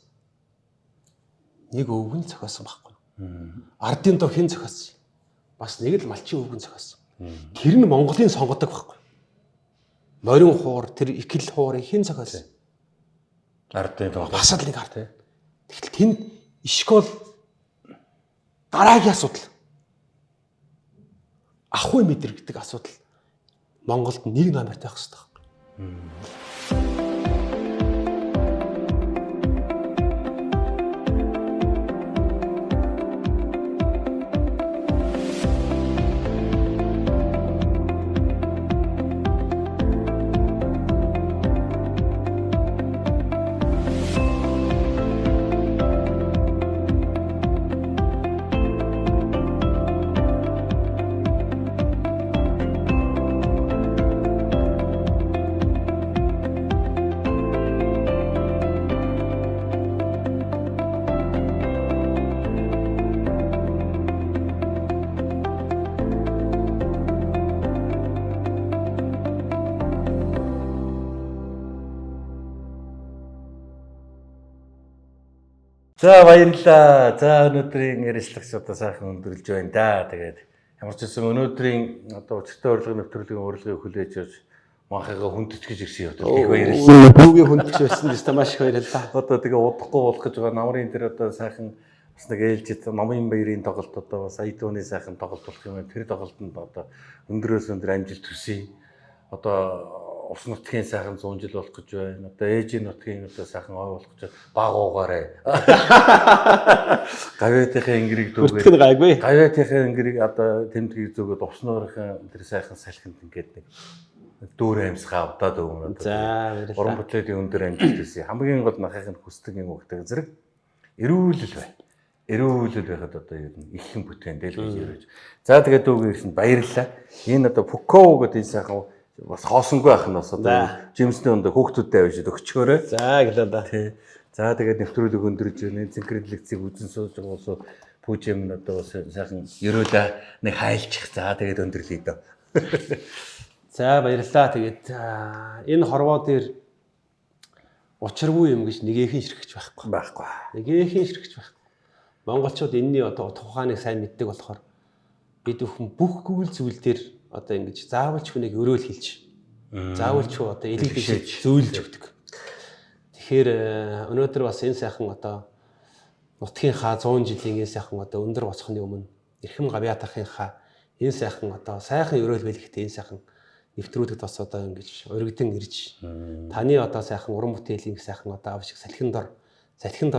Нэг өвгөн зохиосон байхгүй. Ардын дуу хэн зохиосон? Бас нэг л малчин өвгөн зохиосон. Тэр нь Монголын сонгодог байхгүй. Морин хуур, тэр икэл хуурыг хэн зохиосон? Ардын дуу. Бас л нэг ард. Тэгтэл тэнд школ дараагийн асуудал. Ахуй мэдэр гэдэг асуудал Монголд нэг номерт байх хэрэгтэй. За баярлалаа. За өнөөдрийн ярилцлагч одоо сайхан өндөрлж байна да. Тэгээд ямар ч гэсэн өнөөдрийн одоо учиртай урлагийн нэвтрүүлгийн урилгыг хүлээж авч манхайгаа хүндэтгэж ирсэн явдал их баярлалаа. Бүгийн хүндэж байсан гэсэн маш их баярлалаа. Одоо тэгээ удахгүй болох гэж байгаа намрын дээр одоо сайхан бас нэг ээлжид намын баярын тоглолт одоо бас Айдууны сайхан тоглолт болох юм байна. Тэр тоглолтод одоо өндөрөөс өндөр амжилт хүсье. Одоо ус нутгийн сайхан 100 жил болох гэж байна. Одоо ээжийн нутгийн одоо сайхан ой болох гэж багуугаарэ. Гавьяатынхаа ингэрийг дүүгээ. Бүртгэн гайгүй. Гавьяатынхаа ингэрийг одоо тэмдгийг зүгээд уснуурынхаа тэр сайхан салхинд ингээд нэг дүүр амьсгаа удаад өгнө. За баярлалаа. Уран бүтээлийн өндөр амжилт хүсье. Хамгийн гол нахахын хүсдэг юм өгдөг зэрэг эрүүлэл бай. Эрүүлэл байхад одоо ер нь их юм бүтээн дээр гэж ярьж. За тэгээд дүүгээ ирсэн баярлалаа. Энэ одоо Пукоу гэдэг энэ сайхан бас хоосонгүй ах нь бас одоо жимсний өндө хүүхдүүдтэй авчид өгчөөрэй. За гэлээ да. Тий. За тэгээд нэвтрүүлэг өндөрж байна. Цэнхэр лекцийг үзэн сууж байгаа улсуу пүүжэм нь одоо сайхан ерөөлөө нэг хайлчих. За тэгээд өндөрлөе дөө. За баярлалаа. Тэгээд энэ хорвоо дээр учиргүй юм гэж нэгээхэн ширхэж байхгүй. Байхгүй. Нэгээхэн ширхэж байхгүй. Монголчууд энэний одоо тухайныг сайн мэддэг болохоор бид бүхэн бүх гүйл зүйл дээр одоо ингэж заавалч хүнийг өрөөл хэлж заавалч одоо элэг бишиж зөөлж өгдөг. Тэгэхээр өнөөдөр бас энэ сайхан одоо нутгийнхаа 100 жилийн энэ сайхан одоо өндөр боцохны өмнө эрхэм гавьяатахынхаа энэ сайхан одоо сайхан өрөөл бэлгэхтэй энэ сайхан нэвтрүүлэгт бас одоо ингэж өргөдөн ирж таны одоо сайхан уран бүтээлийн сайхан одоо авшиг салхин дор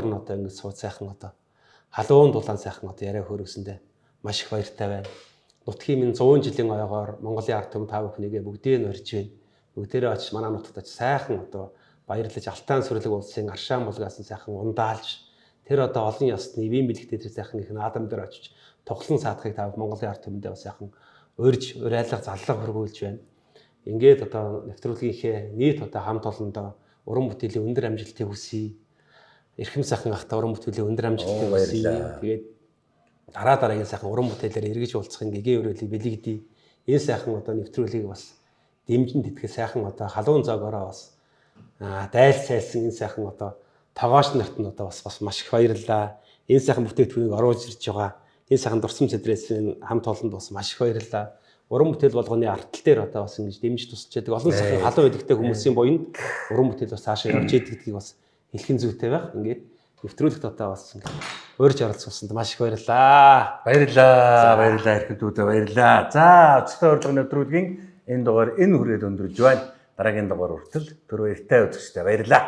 нь одоо ингэж сууд сайхан одоо халуун дулаан сайхан одоо яриа хөргөсөндөө маш их баяртай байна. Нутгийн минь 100 жилийн ойгоор Монголын ард түмэн та бүхнийгээ бүгдийг нь урьж байна. Бүгдээрээ очиж манай нутагт очиж сайхан одоо баярлаж Алтан сүрлэг улсын Аршаан булгаас сайхан ундаалж тэр одоо олон ёсны эвийн бэлэгтэй тэр сайхан их наадам дээр очиж тоглон саадахыг та Монголын ард түмэндээ бас сайхан урьж урайлах заллага хөргүүлж байна. Ингээд одоо нэвтрүүлгийнхээ нийт одоо хамт олондоо уран бүтээлийн өндөр амжилтыг хүсье. Эрхэм сайхан ахта уран бүтээлийн өндөр амжилтыг хүсье. Тэгээд дараагийн сайхан уран бүтээлээр эргэж уулзахын гэгээ өрөөлийг бэлэгдээ. Энэ сайхан одоо нэвтрүүлгийг бас дэмжин тэтгэх сайхан одоо халуун зоогоороо бас дайлсайлсан энэ сайхан одоо тогооч нарт нь одоо бас маш их баярлалаа. Энэ сайхан бүтээгдэхүүнийг оруулж ирж байгаа. Энэ сайхан дурсам сэдрээсийн хамт олонд бас маш их баярлалаа. Уран бүтээл болгоны артал дээр одоо бас ингэж дэмжиж тусч яадаг. Олон сайхан халуун идэгтэй хүмүүсийн буйнд уран бүтээл бас цаашаа явж идэгдгийг бас хэлхэн зүйтэй байх. Ингээд нэвтрүүлэгт одоо бас ингээд урьж оролцуулсанд маш их баярлалаа. Баярлалаа эрхэм дүүдээ баярлалаа. За өчтөр урилга нэвтрүүлгийн энэ дугаар энэ хүрээд өндөрлж байна. Дараагийн дугаар хүртэл түр баяртай үзэгчдээ баярлалаа.